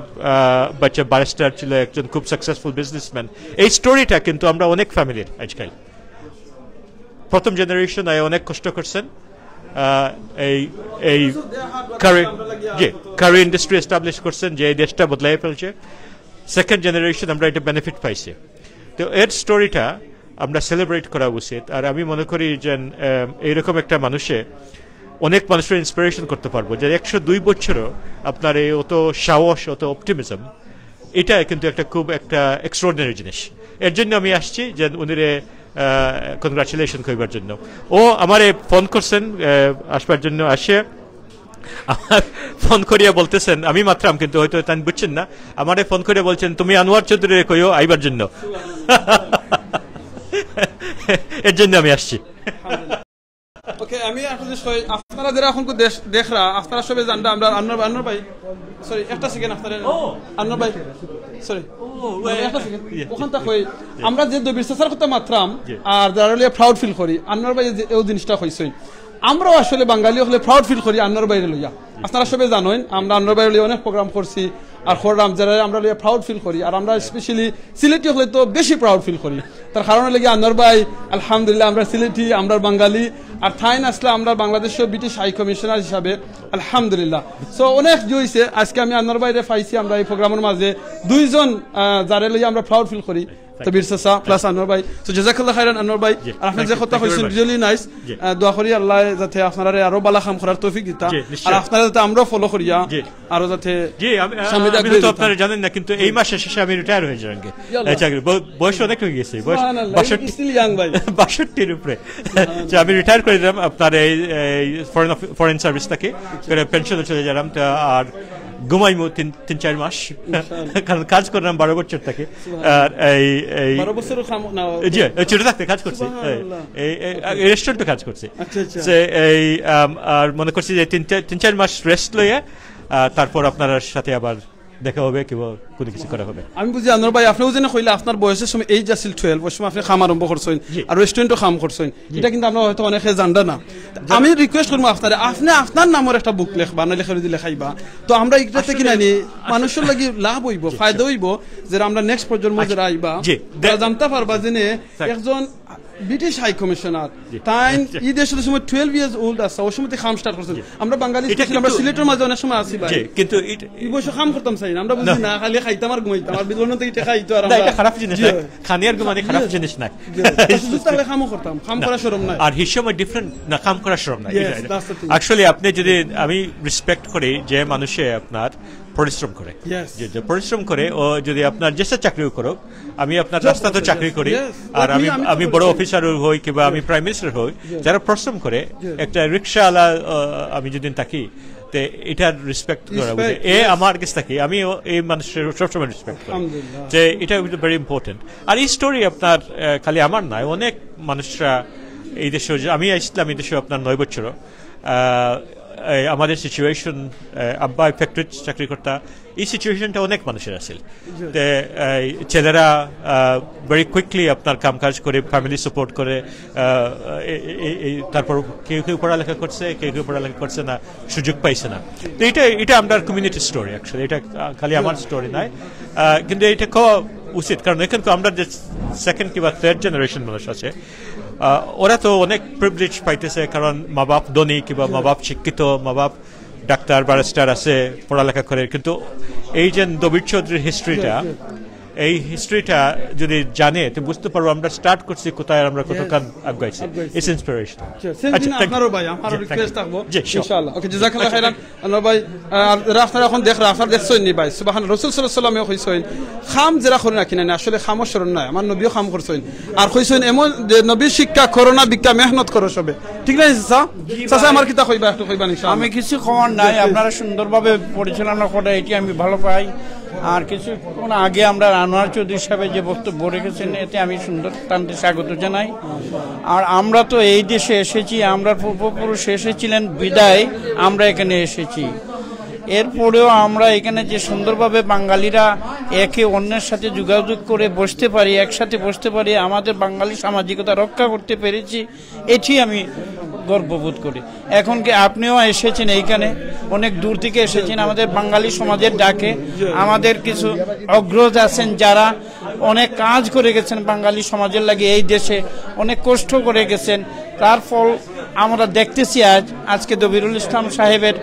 বাচ্চা ব্যারিস্টার ছিল একজন খুব সাকসেসফুল বিজনেসম্যান এই স্টোরিটা কিন্তু আমরা অনেক ফ্যামিলির আজকাল প্রথম জেনারেশন অনেক কষ্ট করছেন এই কারি ইন্ডাস্ট্রি এস্টাবলিশ করছেন যে এই দেশটা বদলাই ফেলছে সেকেন্ড জেনারেশন আমরা এটা বেনিফিট পাইছি তো এর স্টোরিটা আমরা সেলিব্রেট করা উচিত আর আমি মনে করি যে এইরকম একটা মানুষে অনেক মানুষের ইন্সপিরেশন করতে পারবো যে 102 বছরও আপনার এই অত সাহস অত অপটিমিজম এটা কিন্তু একটা খুব একটা এক্সট্রাঅর্ডিনারি জিনিস এর জন্য আমি আসছি যে উনিরে কনগ্রাচুলেশন কইবার জন্য ও আমারে ফোন করছেন আসবার জন্য আসে আমার ফোন করিয়া বলতেছেন আমি মাত্রাম কিন্তু হয়তো তাই বুঝছেন না আমারে ফোন করিয়া বলছেন তুমি আনোয়ার চৌধুরীরে কইও আইবার জন্য এর জন্য আমি আসছি ওকে আমি আপনারা যারা এখন দেখরা আপনারা সবাই জানরা আমরা আনোয়ার ভাই সরি একটা সেকেন্ড আপনারা আনোয়ার ভাই সরি একটা সেকেন্ড ওখান থেকে আমরা যে দবির সাসার কথা মাত্রাম আর যারা প্রাউড ফিল করি আনোয়ার ভাই যে এই জিনিসটা কইছেন আমরাও আসলে বাঙালি হলে প্রাউড ফিল করি আনোয়ার ভাইরে লইয়া আপনারা সবাই জানেন আমরা আনোয়ার ভাইরে লইয়া অনেক প্রোগ্রাম করছি আর খোরাম যারা আমরা লইয়া প্রাউড ফিল করি আর আমরা স্পেশালি সিলেটি হলে তো বেশি প্রাউড ফিল করি তার কারণে লাগে আনোয়ার ভাই আলহামদুলিল্লাহ আমরা সিলেটি আমরা বাঙালি আর থাইন আসলে আমরা বাংলাদেশের ব্রিটিশ হাই কমিশনার হিসাবে আলহামদুলিল্লাহ সো অনেক জয়ছে আজকে আমি আনোয়ার ভাইরে পাইছি আমরা এই প্রোগ্রামের মাঝে দুইজন যারা লইয়া আমরা প্রাউড ফিল করি তবির সাসা প্লাস আনোয়ার ভাই সো জাযাকাল্লাহ খাইরান আনোয়ার ভাই আর আপনি যে কথা কইছেন রিয়েলি নাইস দোয়া করি আল্লাহ যাতে আপনারা আরো ভালো কাম করার তৌফিক দিতা আর আপনারা যাতে আমরা ফলো করিয়া আর যাতে জি আমি তো আপনারা জানেন না কিন্তু এই মাসের শেষে আমি রিটায়ার হয়ে যাব চাকরি বয়স অনেক হয়ে গেছে বয়স 62 স্টিল ইয়াং ভাই 62 এর উপরে যে আমি রিটায়ার করে দিলাম আপনার এই ফরেন সার্ভিস থেকে পেনশনে চলে গেলাম আর ঘুমাইমো 3-4 মাস কারণ কাজ করলাম 12 বছর থেকে আর এই 12 বছর জি ছোট থাকতে কাজ করছি এই রেস্টুরেন্টে কাজ করছি এই আর মনে করছি যে 3-4 মাস রেস্ট লইয়ে তারপর আপনার সাথে আবার দেখা হবে কিংবা কোনো কিছু করা হবে আমি বুঝি আনোয়ার ভাই আপনিও যেন কইলে আপনার বয়সের সময় এই জাসিল 12 ওই সময় আপনি খাম আরম্ভ করছেন আর রেস্টুরেন্টও খাম করছেন এটা কিন্তু আমরা হয়তো অনেকে জানতা না আমি রিকোয়েস্ট করব আপনারে আপনি আপনার নামের একটা বুক লিখবা না লিখে দিলে খাইবা তো আমরা এটাতে কি নানি মানুষের লাগি লাভ হইব ফায়দা হইব যে আমরা নেক্সট প্রজন্ম যারা আইবা জানতে পারবা যে একজন ব্রিটিশ হাই কমিশনার তাই এই দেশের সময় 12 ইয়ার্স ওল্ড আছে ওই সময় খাম স্টার্ট করছেন আমরা বাঙালি আমরা সিলেটের মাঝে অনেক সময় আসি ভাই কিন্তু এই বয়সে খাম করতাম চাই আমরা বুঝি না খালি খাইতাম আর ঘুমাইতাম আর বিদলন থেকে এটা খাইতো আর আমরা এটা খারাপ জিনিস না খানি আর ঘুমানি খারাপ জিনিস না সুযোগ থাকলে খামও করতাম খাম করা শরম নাই আর হিসেবে ডিফারেন্ট না খাম করা শরম নাই অ্যাকচুয়ালি আপনি যদি আমি রেসপেক্ট করি যে মানুষে আপনার পরিশ্রম করে যে পরিশ্রম করে ও যদি আপনার যেসা চাকরিও করুক আমি আপনার রাস্তাতে চাকরি করি আর আমি বড় অফিসার হই কিংবা আমি প্রাইম মিনিস্টার হই যারা পরিশ্রম করে একটা রিক্সাওয়ালা আমি যদি থাকি তে এটার রেসপেক্ট করা উচিত আমার কাছে থাকি আমি এই মানুষের সবসময় রেসপেক্ট করি যে এটা ভেরি ইম্পর্টেন্ট আর এই স্টোরি আপনার খালি আমার নয় অনেক মানুষরা এই দেশে আমি আসলাম এই দেশে আপনার 9 বছর আমাদের সিচুয়েশন আব্বা ফ্যাক্টরি চাকরি করতা এই সিচুয়েশনটা অনেক মানুষের আছে ছেলেরা ভেরি কুইকলি আপনার কাজ করে ফ্যামিলি সাপোর্ট করে তারপর কেউ কেউ পড়ালেখা করছে কেউ কেউ পড়ালেখা করছে না সুযোগ পাইছে না তো এটা আমার কমিউনিটি স্টোরি অ্যাকচুয়ালি এটা খালি আমার স্টোরি নয় কিন্তু এটা খুব উচিত কারণ এখানে আমরা যে সেকেন্ড কিংবা থার্ড জেনারেশন মানুষ আছে ওরা তো অনেক প্রিভিলেজ পাইতেছে কারণ মা বাপ ধনী কিংবা মা বাপ শিক্ষিত মা বাপ ডাক্তার ব্যারিস্টার আছে পড়ালেখা করে কিন্তু এই যে দবির চৌধুরীর হিস্ট্রিটা এই হিস্ট্রিটা যদি জানে তো বুঝতে পারবো আমরা স্টার্ট করছি কোথায় আমরা কতক্ষণ আগাইছি ইটস ইন্সপিরেশন আচ্ছা আপনারও ভাই আমারও রিকোয়েস্ট থাকবো ইনশাআল্লাহ ওকে জাযাকাল্লাহ খাইরান আনোয়ার ভাই রাস্তা এখন আপনারা দেখছেন নি ভাই সুবহান রাসূল সাল্লাল্লাহু আলাইহি ওয়াসাল্লাম কইছেন খাম যারা করে না কিনা আসলে খামর শরণ নাই আমার নবীও খাম করছেন আর কইছেন এমন যে নবীর শিক্ষা করোনা বিজ্ঞা মেহনত করো সবে ঠিক না চাচা আমার কিতা কইবা একটু কইবা ইনশাআল্লাহ আমি কিছু খবর নাই আপনারা সুন্দরভাবে পরিচালনা করে এটি আমি ভালো পাই আর কিছুক্ষণ আগে আমরা আনোয়ার চৌধুরী সাহেবের যে বক্তব্য রেখেছেন এতে আমি সুন্দর তান্তে স্বাগত জানাই। আর আমরা তো এই দেশে এসেছি, আমরা পূর্বপুরুষ এসেছিলেন বিদায় আমরা এখানে এসেছি। এরপরেও আমরা এখানে যে সুন্দরভাবে বাঙালিরা একে অন্যের সাথে যোগাযোগ করে বসতে পারি, একসাথে বসতে পারি, আমাদের বাঙালি সামাজিকতা রক্ষা করতে পেরেছি, এটি আমি গর্ববোধ করি। এখন কি আপনিও এসেছেন এইখানে, অনেক দূর থেকে এসেছেন আমাদের বাঙালি সমাজের ডাকে। আমাদের কিছু অগ্রজ আছেন যারা অনেক কাজ করে গেছেন বাঙালি সমাজের লাগে, এই দেশে অনেক কষ্ট করে গেছেন, তার ফল আমরা দেখতেছি। আজকে দবিরুল ইসলাম সাহেবের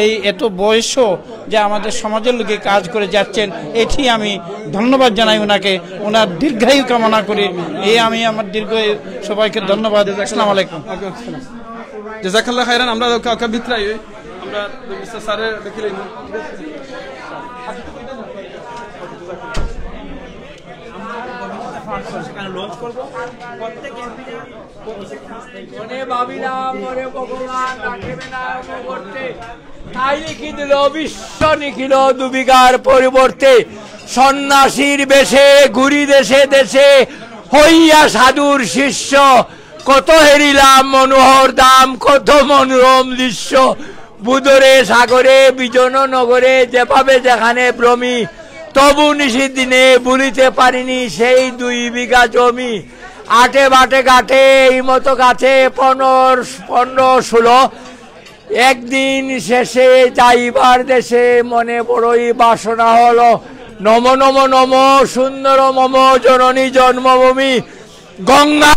এই এত বয়সও যে আমাদের সমাজের লোকে কাজ করে যাচ্ছেন, এটি আমি ধন্যবাদ জানাই ওনাকে, ওনার দীর্ঘায়ু কামনা করি। এই আমি আমার দীর্ঘায়ু, সবাইকে ধন্যবাদ। আসসালামু আলাইকুম। জাযাকাল্লাহ খাইরান। আমরা কাউকে বিতরাই আমরা স্যারে দেখিলে তাই লিখি দিল বিশ্ব নিখিল দুবিঘার পরিবর্তে, সন্ন্যাসীর বেশে ঘুরি দেশে দেশে হইয়া সাধুর শিষ্য, কত হেরিলাম মনোহর দাম কত মনোরম দৃশ্য, বুদরে সাগরে বিজন নগরে যেভাবে যেখানে ভ্রমি, তবু নিশি দিনে বলিতে পারিনি সেই 2 বিঘা জমি, আটে বাটে ঘাটে এই মতো গাছে 15-16, একদিন শেষে যাইবার দেশে মনে বড়ই বাসনা হলো, নম নম নম সুন্দর মম জননী জন্মভূমি, গঙ্গা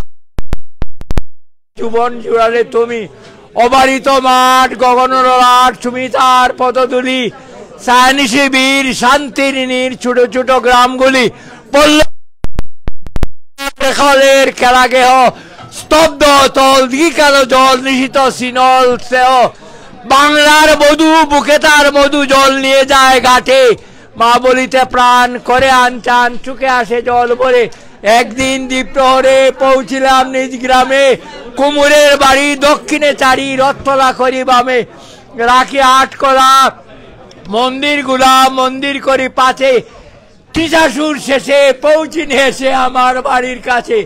জীবন জুড়ালে তুমি, অবারিত মাঠ গগনের লাট তুমি তার পদধূলি, সায়নিশি বীর শান্তির নীর ছোট ছোট গ্রামগুলি, পল্লের খেলা গেহ স্তব্ধ তল দিকালো জল নিশিত সিনল সেহ, বাংলার মধু বুকে তার মধু জল নিয়ে যায় ঘাটে, মা বলিতে প্রাণ করে আনচান চুকে আসে জল ভরে, একদিন দ্বীপ্রহরে পৌঁছিলাম নিজ গ্রামে, কুমুরের বাড়ি দক্ষিণে 4 রথতলা করি বামে, রাখি 8 কলা মন্দির গুলা মন্দির করি 5, টিসাসুর শেষে পৌঁছিনি এসে আমার বাড়ির কাছে,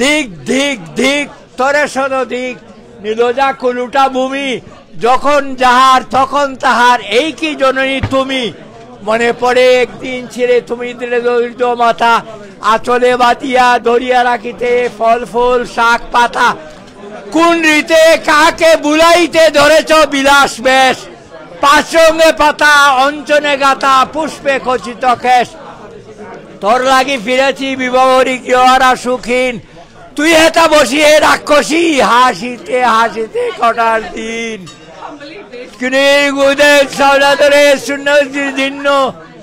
দিক দিক দিক তরে সদ দিক নীলজা কুলুটা ভূমি, যখন যাহার তখন তাহার এই কি জননী তুমি, মনে পড়ে একদিন ছেড়ে তুমি দিলে দরিদ্র মাথা, আঁচলে বাঁধিয়া ধরিয়া রাখিতে ফল ফুল শাক পাতা, কোন রীতে কাকে বুলাইতে ধরেছ বিলাস বেশ, পাঁচরঙে পাতা অঞ্চনে গাতা পুষ্পে খচিত কেশ, তোর লাগি ফিরেছি বিবাহরি কিয়ারা সুখীন, তুই হেতা বসিয়ে রাক্ষসী হাসিতে হাসিতে কটার দিন,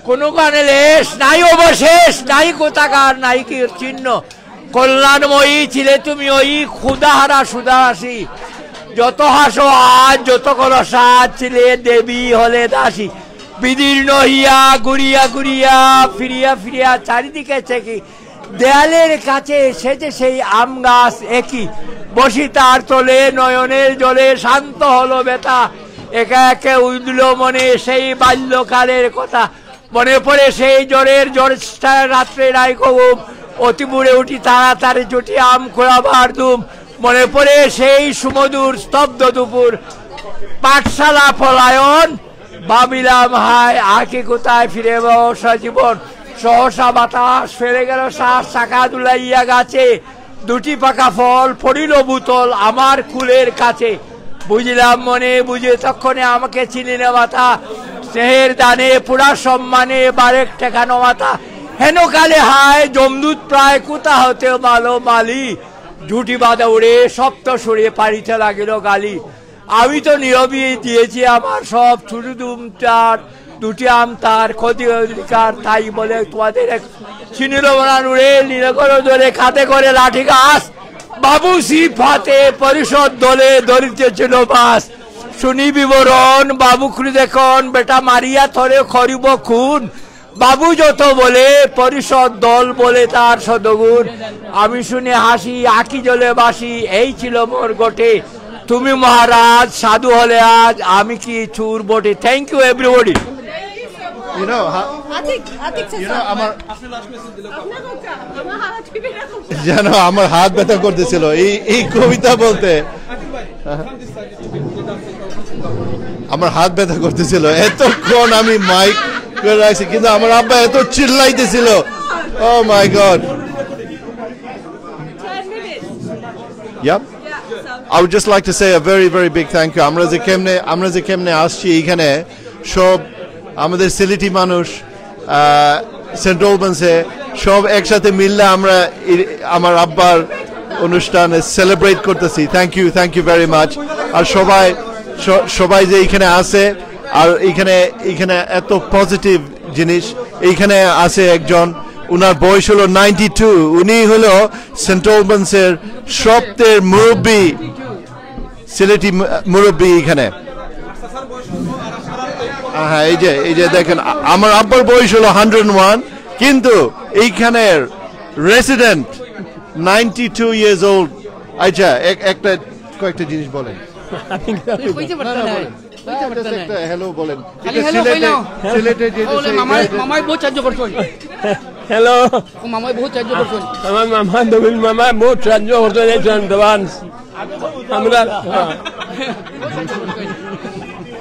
কোনো কানে লেশ নাই অবশেষ নাই কোথাকার নাই কি চিহ্ন, কল্যাণময়ী ছিলে তুমি ওই ক্ষুধাহারা সুদাসী, যত হাসো আজ যত করো সাজ ছিলে দেবী হলে দাসী, বিদীর্ণ হইয়া ঘুরিয়া ঘুরিয়া ফিরিয়া ফিরিয়া চারিদিকে চেকি, দেয়ালের কাছে এসেছে সেই আম গাছ একই, বসি তার তলে নয়নের জলে শান্ত হলো বেতা, একা একে উঠল মনে সেই বাল্যকালের কথা, মনে পড়ে সেই জ্বরের রাত্রে রাইখো ঘুম, অতি বুড়ে উঠি তাড়াতাড়ি জুটি আম খোড়াবার ধুম, মনে পড়ে সেই সুমধুর স্তব্ধ দুপুর, পাঠশালা পলায়ন ভাবিলাম হায় আঁকি কোথায় ফিরে বসা জীবন, সহসা বাতাস ফেলে গেল শ্বাস চাকা দুলাইয়া গাছে, 2টি পাকা ফল পড়িল বুতল আমার কুলের কাছে, বুঝলাম মনে বুঝে তক্ষণে আমাকে চিনিলে মাথা, স্নেহের দানে পুরা সম্মানে বারেক ঠেকানো মাথা, হেন কালে হায় জমদূত প্রায় কোথা হতে মালো মালি, ঝুটি বাঁধা উড়ে সপ্ত সরে পারিতে লাগিল গালি, আমি তো নীরবই দিয়েছি আমার সব ছোট দুমটার 2টি আম তার ক্ষতি অধিকার, তাই বলে তোমাদের চিনিল বানান উড়ে নীলকর ধরে খাতে করে লাঠি গাছ, বাবু শিব হাতে পরিষদ দলে ধরিতেছিল বাস, শুনি বিবরণ বাবু খুলি দেখুন বেটা মারিয়া থরে করিব খুন, বাবু যত বলে পরিষদ দল বলে তার সদগুণ, আমি শুনে হাসি আঁকি জলে বাসি, এই ছিল মোর গোটে, তুমি মহারাজ সাধু হলে আজ আমি কি চুর বটে। Thank you everybody. You know, জানো আমার হাত ব্যথা করতেছিল এই কবিতা বলতে, আমার হাত ব্যথা করতেছিল এতক্ষণ আমি মাইক করে রাখছি, কিন্তু আমার আব্বা এত চিল্লাইতেছিল। Oh my God. 10 minutes. Yep. I would just like to say a very, very big thank you. আমরা যে কেমনে আসছি এখানে সব আমাদের সিলেটি মানুষ সেন্ট অলবান্সে সব একসাথে মিললে আমরা আমার আব্বার অনুষ্ঠানে সেলিব্রেট করতেছি। Thank you very much. আর সবাই যে এখানে আসে, আর এখানে এত পজিটিভ জিনিস। এইখানে আছে একজন, উনার বয়স হলো 92, উনি হলো সেন্ট অলবান্সের সবচেয়ে মুরব্বী সিলেটি মুরব্বী এখানে। হ্যাঁ, এই যে দেখেন, আমার আব্বার বয়স হলো 101, কিন্তু এইখানের রেসিডেন্ট 92 years old। আচ্ছা, কয়েকটা জিনিস বলেন। হ্যালো বলেন। সিলেটে মামাই বহুত সাহায্য করছেন। হ্যালো, মামাই বহুত সাহায্য করছেন। আমার মামা দবিল মামা বহুত সাহায্য করছেন। দেওয়ান আমরা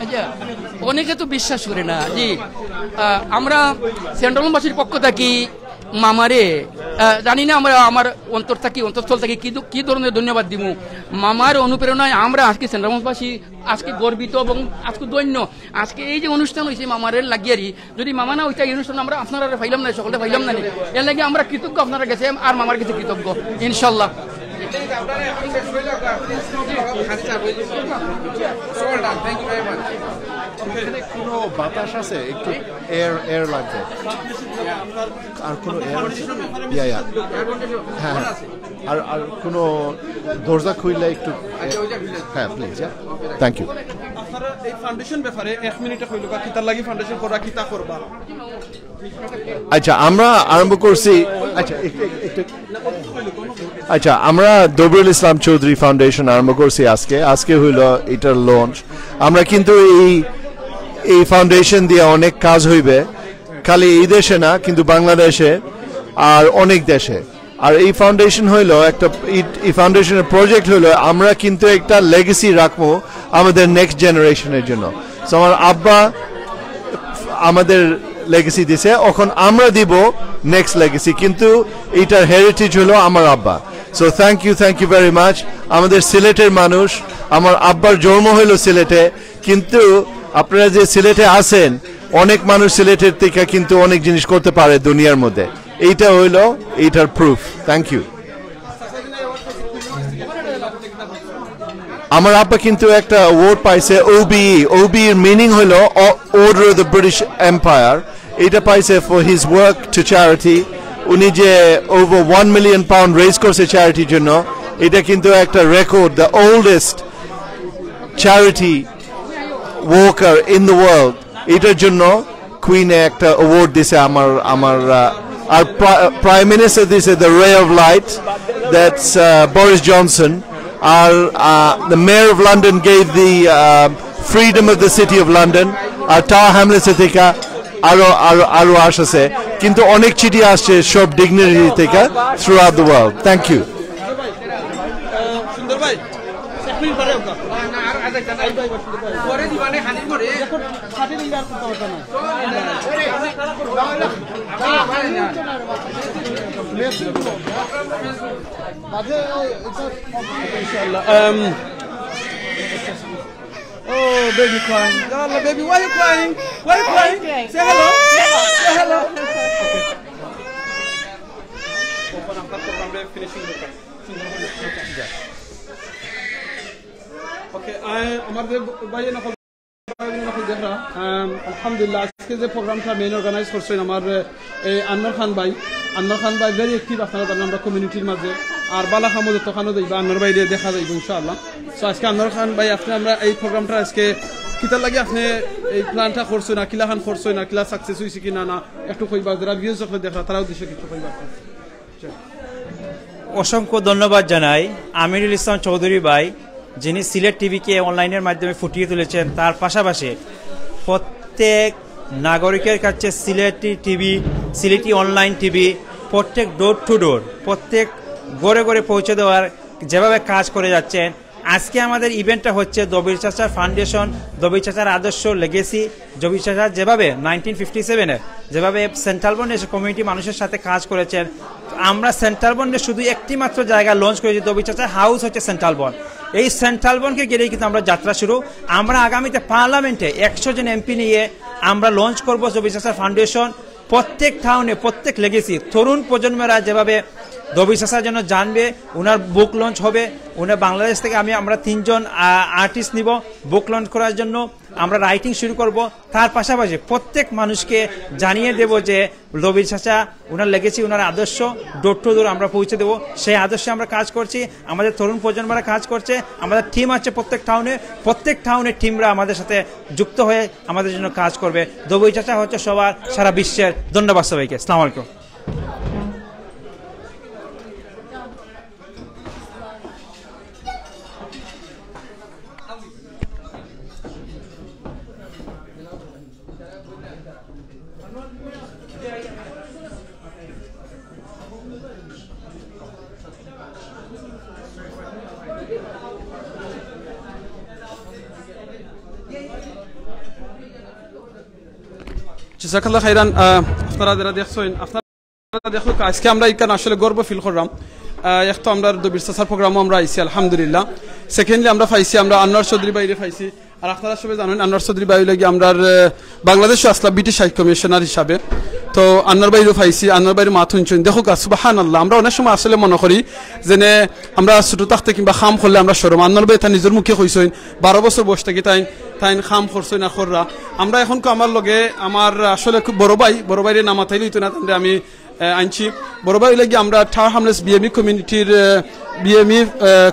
আচ্ছা, অনেকে তো বিশ্বাস করে না জি। আমরা সেন্ট্রালবাসীর পক্ষ থেকে মামারে জানি না, আমরা আমার অন্তরস্থল থেকে কি ধরনের ধন্যবাদ দিব। মামার অনুপ্রেরণায় আমরা আজকে সেন্ট্রালবাসী আজকে গর্বিত এবং আজকে দৈন্য। আজকে এই যে অনুষ্ঠান হয়েছে মামারের লাগিয়ারি, যদি মামা না হইতে এই অনুষ্ঠান আমরা আপনারা পাইলাম না, সকলে পাইলাম না, এর লাগে আমরা কৃতজ্ঞ আপনারা গেছে আর মামার কাছে কৃতজ্ঞ ইনশাল্লাহ। কোনো বাতাস আছে, একটু এয়ার লাগবে, আর কোনো হ্যাঁ, আর কোনো দরজা খুললে একটু, হ্যাঁ প্লিজ। Thank you. এই ফাউন্ডেশন ব্যাপারে 1 মিনিটে কইলো কিতা লাগি ফাউন্ডেশন করা কিতা করবা। আচ্ছা, আমরা আরম্ভ করছি। আচ্ছা, আমরা দবিরুল ইসলাম চৌধুরী ফাউন্ডেশন আরম্ভ করছি আজকে হইল এটার লঞ্চ। আমরা কিন্তু এই ফাউন্ডেশন দিয়ে অনেক কাজ হইবে, খালি এই দেশে না, কিন্তু বাংলাদেশে আর অনেক দেশে। আর এই ফাউন্ডেশন হইল এই ফাউন্ডেশনের প্রজেক্ট হইল আমরা কিন্তু একটা লেগেসি রাখবো আমাদের নেক্সট জেনারেশনের জন্য। সো আমার আব্বা আমাদের লেগেসি দিছে, এখন আমরা দিব নেক্সট লেগেসি, কিন্তু এটার হেরিটেজ হলো আমার আব্বা। So thank you very much. আমাদের সিলেটের মানুষ, আমার আব্বার জন্ম হইল সিলেটে, কিন্তু আপনারা যে সিলেটে আছেন, অনেক মানুষ সিলেটের থেকে কিন্তু অনেক জিনিস করতে পারে দুনিয়ার মধ্যে। এইটা হইল এইটার প্রুফ। Thank you. আমার আব্বা কিন্তু একটা অ্যাওয়ার্ড পাইছে, OBE এর মিনিং হলো Order of the British Empire. এটা পাইছে for his work to charity. উনি যে ওভার 1 মিলিয়ন পাউন্ড রেজ করছে চ্যারিটির জন্য, এটা কিন্তু একটা record, the oldest charity worker in the world. এটার জন্য কুইনে একটা অ্যাওয়ার্ড দিছে আমার আর প্রাইম মিনিস্টার দিছে দ্য রে of light, that's Boris Johnson. The mayor of London gave the freedom of the city of London. Tower Hamlets থেকে আরো আসছে, কিন্তু অনেক চিঠি আসছে সব ডিগনিটি থেকে throughout the world. Thank you. সুন্দর ভাই, 1 মিনিট পরে হোক না, আর আধা ঘন্টা পরে দিবানে হাজির করে এখন 60 দিন আর করতে হবে না। Oh, baby crying. Allah, baby, why are you crying? Why are you crying? Say hello. Say hello. Okay, আমাদের ভাই না আলহামদুলিল্লাহ, আজকে যে প্রোগ্রামটা মেইন অর্গানাইজ করছেন আমার এই আনোয়ার খান ভাই ভেরি অ্যাক্টিভ। আপনারা জানেন আমরা কমিউনিটির মাঝে, আর বালা খামোদ তখানও দেখবা আনোয়ার ভাই দেখা যাইব ইনশাআল্লাহ। সো আজকে আনোয়ার খান ভাই আপনি আমরা এই প্রোগ্রামটা আজকে কিতার লাগে আপনি এই প্ল্যানটা করছেন, না কিলা খান করছেন, না কিলা সাকসেস হয়েছে কিনা, না একটু কইবা, যারা ভিউজ যখন দেখা তারা উদ্দেশ্যে কিছু কইবা। অসংখ্য ধন্যবাদ জানাই আমিরুল ইসলাম চৌধুরী ভাই, যিনি সিলেট টিভিকে অনলাইনের মাধ্যমে ফুটিয়ে তুলেছেন। তার পাশাপাশি প্রত্যেক নাগরিকের কাছে Sylheti TV, Sylheti online TV প্রত্যেক ডোর টু ডোর, প্রত্যেক ঘরে ঘরে পৌঁছে দেওয়ার যেভাবে কাজ করে যাচ্ছেন। আজকে আমাদের ইভেন্টটা হচ্ছে দবির চাচা ফাউন্ডেশন, দবির চাচার আদর্শ লেগেসি। দবির চাচা যেভাবে 1957-এ যেভাবে সেন্ট্রাল বন্ডে এসে কমিউনিটি মানুষের সাথে কাজ করেছেন, আমরা সেন্ট্রাল বন্ডে শুধু একটি মাত্র জায়গা লঞ্চ করেছি, দবির চাচার হাউস হচ্ছে সেন্ট্রাল বন্ড। এই সেন্ট্রাল বন্ডকে ঘিরেই কিন্তু আমরা যাত্রা শুরু। আমরা আগামীতে পার্লামেন্টে 100 জন এমপি নিয়ে আমরা লঞ্চ করবো দবির চাচার ফাউন্ডেশন। প্রত্যেক টাউনে, প্রত্যেক লেগেসি তরুণ প্রজন্মেরা যেভাবে দবির চাচার জন্য জানবে, ওনার বুক লঞ্চ হবে। ওনার বাংলাদেশ থেকে আমরা 3 জন আর্টিস্ট নিব বুক লঞ্চ করার জন্য। আমরা রাইটিং শুরু করব। তার পাশাপাশি প্রত্যেক মানুষকে জানিয়ে দেব যে দবির চাচা, ওনার লেগেছি, ওনার আদর্শ ডোর টু ডোর আমরা পৌঁছে দেবো। সেই আদর্শে আমরা কাজ করছি, আমাদের তরুণ প্রজন্মরা কাজ করছে, আমাদের টিম আছে প্রত্যেক টাউনে টিমরা আমাদের সাথে যুক্ত হয়ে আমাদের জন্য কাজ করবে। দবির চাচা হচ্ছে সবার, সারা বিশ্বের। ধন্যবাদ সবাইকে। আসসালামু আলাইকুম। জাযাকাল্লাহ খাইরান। আপনারা যারা দেখছেন, আপনারা দেখো আজকে আমরা এখানে আসলে গর্ব ফিল করলাম। এক তো আমরা দবির চাচার প্রোগ্রামও আমরা আইছি আলহামদুলিল্লাহ। সেকেন্ডলি আমরা পাইছি, আমরা আনোয়ার চৌধুরী বাইরে পাইছি। আর আপনারা সবাই জানেন আনোয়ার চৌধুরী বাই লাগে আমরা বাংলাদেশে আসলাম ব্রিটিশ হাই কমিশনার হিসাবে। তো আনোয়ার বাইরও পাইছি, আনোয়ার বাইরে মাথা শুনছেন। দেখো সুবহানাল্লাহ, আমরা অনেক সময় আসলে মনে করি যে আমরা ছোট থাকতে কিংবা খাম করলে আমরা সরম। আনোয়ার বাই তাই নিজের মুখে কইছেন 12 বছর বয়স থেকে তাই খাম করছেন না খররা। আমরা এখন আমার লগে আমার আসলে খুব বড় ভাইরে নামা তাইলে হইতো না, আমি আনছি বড় ভাই লাগি আমরা থার হামলেস বিএমই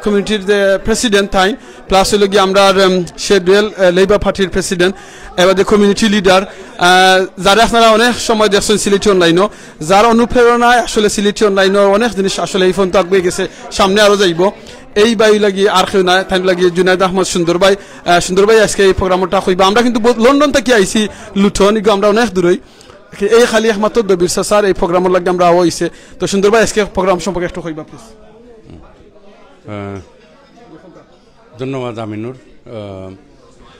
কমিউনিটির যে প্রেসিডেন্ট তাই, প্লাস হইল গিয়ে আমরা শেডুয়েল লেবার পার্টির প্রেসিডেন্ট, এবার যে কমিউনিটি লিডার, যারা আপনারা অনেক সময় দেখছেন সিলেটি অনলাইনও, যার অনুপ্রেরণায় আসলে সিলেটি অনলাইনের অনেক জিনিস আসলে এই ফোন তো আগে গেছে, সামনে আরও যাইব। এই বাই লাগি আর কেউ নাই, তাই লাগি জুনাইদ আহমদ সুন্দর ভাই আজকে এই প্রোগ্রামটা হইবা। আমরা কিন্তু লন্ডন থেকে আইছি, লুঠন আমরা অনেক দূরই, এই খালি একমাত্র দবির চাচার এই প্রোগ্রামের লাগে আমরা হইছে। তো সুন্দর ভাই আজকে প্রোগ্রাম সম্পর্কে একটু কইবা প্লিজ। ধন্যবাদ আমিনুর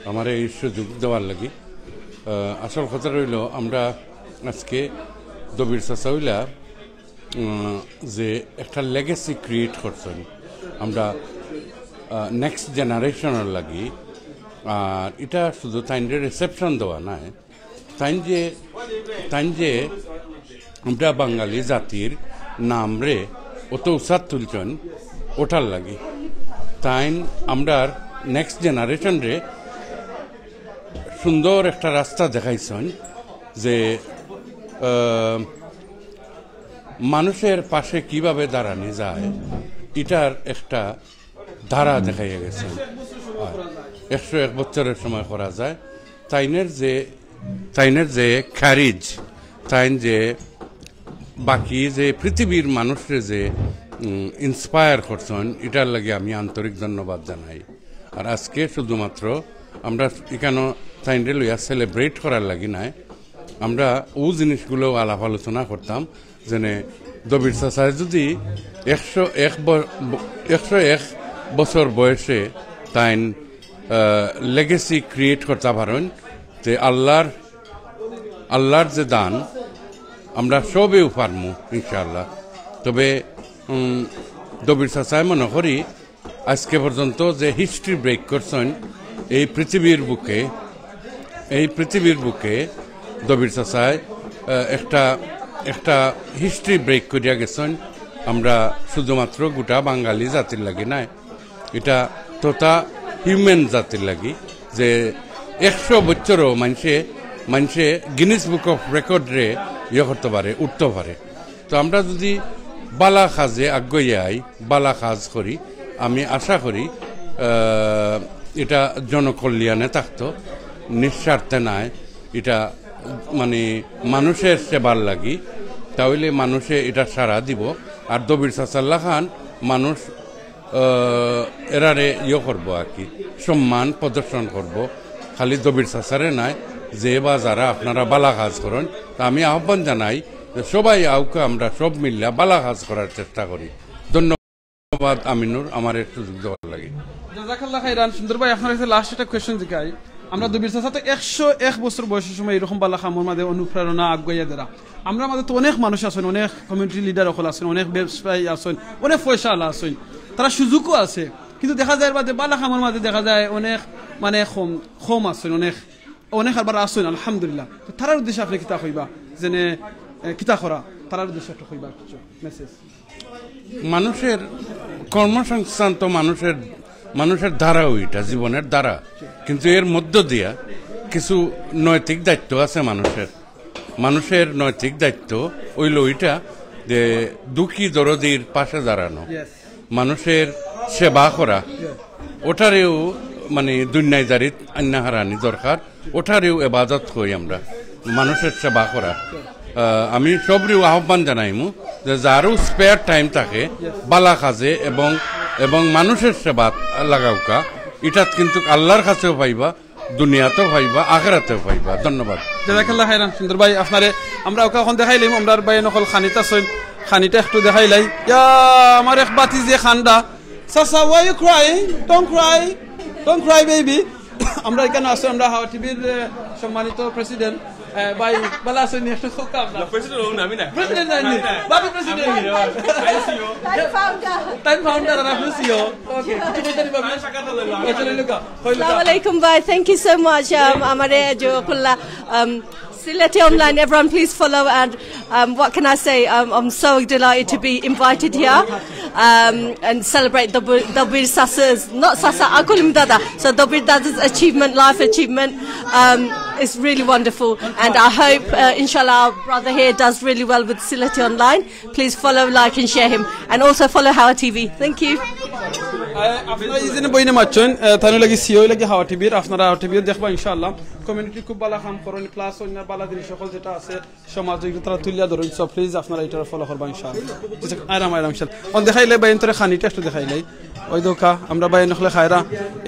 আমার এই সুযোগ দেওয়ার লাগি। আসল কথা রইল আমরা আজকে দবির চাচা হইলা যে একটা লেগেসি ক্রিয়েট করছেন আমরা নেক্সট জেনারেশনের লাগি। আর এটা শুধু তাইনের রিসেপশন দেওয়া নাই, তাই যে আমরা বাঙালি জাতির নাম রে অত উৎসাহ তুলছেন ওটার লাগি। তাই আমরা নেক্সট জেনারেশন রে সুন্দর একটা রাস্তা দেখাইছেন যে মানুষের পাশে কিভাবে দাঁড়ানো যায়, এটার একটা ধারা দেখাইয়া গেছে। 101 বছরের সময় করা যায়। তাইনের যে খারিজ, তাই যে বাকি যে পৃথিবীর মানুষরে যে ইন্সপায়ার করছেন, এটার লাগে আমি আন্তরিক ধন্যবাদ জানাই। আর আজকে শুধুমাত্র আমরা এখানে তাইনরে লইয়া সেলিব্রেট করার লাগি নাই, আমরা ও জিনিসগুলো আলাপ আলোচনা করতাম। যেনে দবির চাচায় যদি 101 বছর বয়সে তাইন লেগেসি ক্রিয়েট করতে পারেন, যে আল্লাহর যে দান আমরা সবেও পারমু ইনশাআল্লাহ। তবে দবির চাচায় মনে করি আজকে পর্যন্ত যে হিস্ট্রি ব্রেক করছেন এই পৃথিবীর বুকে দবির চাচায় একটা হিস্ট্রি ব্রেক করিয়া গেছেন। আমরা শুধুমাত্র গোটা বাঙালি জাতির লাগি নাই, এটা তথা হিউম্যান জাতির লাগি, যে 100 বছরও মানুষে গিনিস বুক অফ রেকর্ডরে করতে পারে, উঠতে পারে। তো আমরা যদি বালা কাজে আগাই বালা কাজ করি, আমি আশা করি এটা জনকল্যাণে থাকতো, নিঃস্বার্থে নাই, এটা মানে মানুষের সেবার লাগি, তাহলে মানুষে এটা সারা দিব। আর দবির চাচাল্লা খান মানুষ এরারে করবো আর কি, সম্মান প্রদর্শন করব। খালি দবির চাচারে নাই, যে বা যারা আপনারা বালা কাজ করেন তা আমি আহ্বান জানাই যে সবাই আউকে আমরা সব মিললে বালা কাজ করার চেষ্টা করি। ধন্যবাদ আমিনুর আমার একটু সুযোগ দেওয়ার লাগে। জাযাকাল্লাহ খাইরান। সুন্দর ভাই আপনার কাছে লাস্ট একটা কোয়েশ্চন জিগাই, আমরা দবির চাচা 101 বছর বয়সের সময় এরকম বালা কামর মাঝে অনুপ্রেরণা আগাইয়া দেরা, আমরা মাঝে তো অনেক মানুষ আছেন, অনেক কমিউনিটি লিডার সকল আছেন, অনেক ব্যবসায়ী আছেন, অনেক পয়সা আলা আছেন, তারা সুযোগও আছে, কিন্তু দেখা যায় বাদে বালা কামর মাঝে দেখা যায় অনেক মানে কম আছেন, অনেক আবার আছেন আলহামদুলিল্লাহ। তো তারার উদ্দেশ্যে আপনি কিতা কইবা, যেনে কিতা করা তারার উদ্দেশ্যে একটা কইবা কিছু মেসেজ? মানুষের কর্মসংস্থান তো মানুষের ধারা, ওইটা জীবনের ধারা, কিন্তু এর মধ্য দিয়া কিছু নৈতিক দায়িত্ব আছে মানুষের নৈতিক দায়িত্ব ওইল ওইটা যে দুঃখী দরদির পাশে দাঁড়ানো, মানুষের সেবা করা, ওটারেও মানে দুনিয়াদারিত আন্না হারানি দরকার, ওটারেও এবাদত করি আমরা, মানুষের সেবা করা। আমি সবরিও আহ্বান জানাইমু যে যারও স্পেয়ার টাইম থাকে বালা কাজে এবং মানুষের সেবা লাগাওকা, এটাত কিন্তু আল্লাহর কাছেও পাইবা, দুনিয়াতেও পাইবা, আখিরাতেও পাইবা। ধন্যবাদ। জাযাকাল্লাহ খাইরান। সুন্দর ভাই আপনারে আমরা ওকে এখন দেখাইলাম, আমরা ভাই নকল খানিতা সইন, খানিটা একটু দেখাইলাই। ইয়া আমার এক বাতি যে খান্ডা, সাসা why you crying? Don't cry baby. আমরা এখানে আসলে আমরা হাওয়া টিভির সম্মানিত প্রেসিডেন্ট ভাই বালা আসেন একটু খোকা আপনার প্রেসিডেন্ট হন, আমি না প্রেসিডেন্ট নাই বাবু president I see you time founder আর আপনি সিও। ওকে কিছু কইতে দিবা না শাকাত লইলো চলে লুকা। আসসালামু আলাইকুম ভাই, থ্যাংক ইউ সো মাচ আমারে যে কুল্লা Sylheti Online, everyone please follow, and what can I say, I'm so delighted to be invited here and celebrate Dabbir Sasa's, not Sasa, I call him Dada, so Dabbir Dada's achievement, life achievement. It's really wonderful, and I hope inshallah our brother here does really well with Sylheti Online. Please follow, like and share him, and also follow Hawa TV. Thank you. আপনারা ইজেনে বইনে মাচ্ছেন তাহলে লাগি সিও লাগি হাওয়া টিভির, আপনারা হাওয়া টিভির দেখবা ইনশাআল্লাহ। কমিউনিটি খুব ভালো কাম করেন, প্লাস অন্য ভালো জিনিস সকল যেটা আছে সমাজে তারা তুলিয়া ধরেন, সো প্লিজ আপনারা এটা ফলো করবা ইনশাআল্লাহ। আরাম ইনশাআল্লাহ। অন দেখাইলে বাইন তোরে খানিটা একটু দেখাইলাই ওই দোকা আমরা বাইন নখলে খায়রা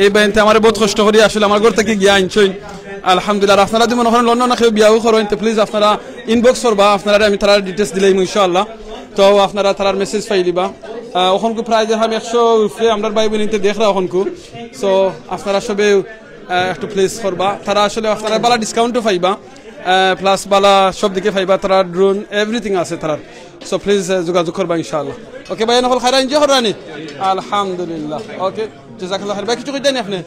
এই বাইনতে আমারে বহুত কষ্ট করি আসলে আমার ঘর থেকে গিয়া আনছই আলহামদুলিল্লাহ। আপনারা যদি মনে করেন লন্ডন কেউ বিয়াও করেন তো প্লিজ আপনারা ইনবক্স করবা, আপনারা আমি তার ডিটেলস দিলাই ইনশাআল্লাহ। তো আপনারা তার মেসেজ পাই দিবা। ওখানকু প্রায় দেখাম 100 উপরে আমরা ভাই বোনিতে দেখরা ওখানকু, সো আপনারা সবে একটু প্লিজ করবা। তারা আসলে আপনারা বালা ডিসকাউন্টও পাইবা, প্লাস বালা সব দিকে পাইবা, তারা ড্রোন এভরিথিং আছে তারা, সো প্লিজ যোগাযোগ করবা ইনশাআল্লাহ। ওকে ভাই নকল খাইরা এনজয় করানি আলহামদুলিল্লাহ। ওকে জাযাকাল্লাহ খাইর। ভাই কিছু কইতেন আপনি?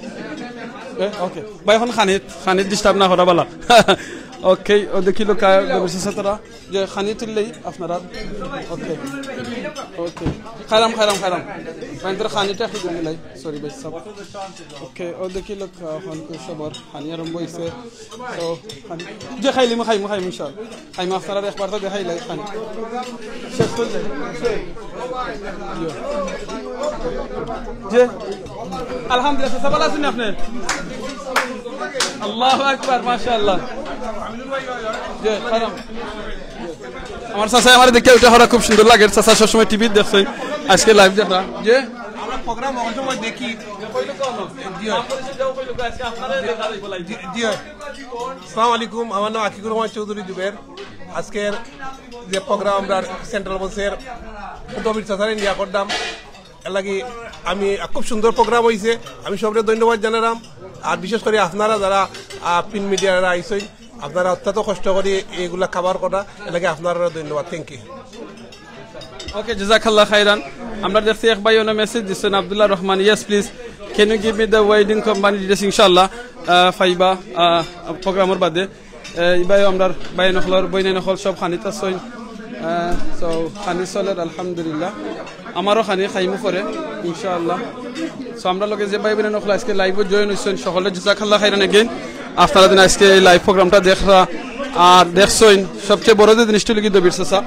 ওকে ভাই এখন খানিত ডিস্টার্ব না করা বালা। ওকে ও দেখিলো ব্যবস্থা তারা যে খানি তুললেই আপনারা। ওকে ওকে খাইরাম ভাই তোর খানিটা একটু দিন লাই, সরি ভাই সব। ওকে ও দেখিলো এখন সবার খানি আরম্ভ হয়েছে, তো খানি যে খাইলিম খাইম ইনশাআল্লাহ খাইম আপনারা একবার তো দেখাইলাই খানি শেষ করলে যে আলহামদুলিল্লাহ। সব ভালো আছেন আপনি? আল্লাহু আকবার, মাশাআল্লাহ। যে খারাম আমার চাচা আমার দেখে ওটা হরা খুব সুন্দর লাগে। চাচা সবসময় টিভি দেখছে, আজকে লাইভ দেখা যে আমরা প্রোগ্রাম অনেক সময় দেখি। আসসালামু আলাইকুম, আমার নাম আকিকুর রহমান চৌধুরী জুবের। আজকের যে প্রোগ্রাম আমরা সেন্ট্রাল বক্সের দবির চাচারে নিয়ে করলাম, এর লাগি আমি খুব সুন্দর প্রোগ্রাম হয়েছে, আমি সবরে ধন্যবাদ জানালাম। আর বিশেষ করে আপনারা যারা প্রিন্ট মিডিয়ারা আইসই, আপনারা অত্যন্ত কষ্ট করে এইগুলা খাবার করা, এর লাগে আপনারা ধন্যবাদ। Thank you. ওকে জাযাকাল্লাহ খাইরান। আমরা দেখছি এক ভাই ওনা মেসেজ দিচ্ছেন Abdullah Rahman, yes please can you give me the wedding company details ইনশাআল্লাহ ফাইবা প্রোগ্রামের বাদে। এই ভাই আমরা ভাই নখলর বইনে নখল সব খানিতা সই, সো খানি চলের আলহামদুলিল্লাহ। আমারও খানি খাইমু করে ইনশাআল্লাহ। সো আমরা লগে যে ভাই বোনে নখল আজকে লাইভে জয়েন হইছেন সকলে জাযাকাল্লাহ খাইরান। এগেইন আপনারা দিন আজকে এই লাইভ প্রোগ্রামটা দেখরা আর দেখছেন। সবচেয়ে বড় যে জিনিসটা লিখি দবির চাচা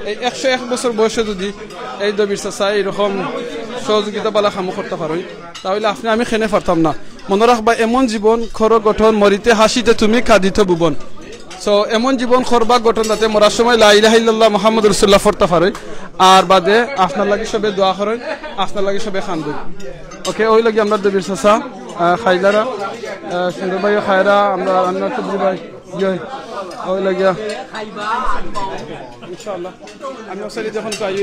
এই 101 বছর বয়সে যদি এই দবির চাচা এইরকম সহযোগিতা বালা কাম করতে পারেন, তাহলে আপনি আমি খেনে পারতাম না। মনে রাখবা এমন জীবন খর গঠন, মরিতে হাসিতে তুমি কাঁদিতে ভুবন। সো এমন জীবন খরবা গঠন যাতে মরার সময় লা ইলাহা ইল্লাল্লাহ মুহাম্মাদুর রাসূলুল্লাহ পড়তে পারে, আর বাদে আপনার লাগি সবে দোয়া করেন, আপনার লাগি সবে খানবেন। ওকে ওই লাগি আমরা দবির চাচা খাইলারা সুন্দর ভাই খায়রা, আমরা রান্না চৌধুরী ভাই জয় ওই লাগিয়া ইনশাআল্লাহ আমি ওসাইলে যখন পাই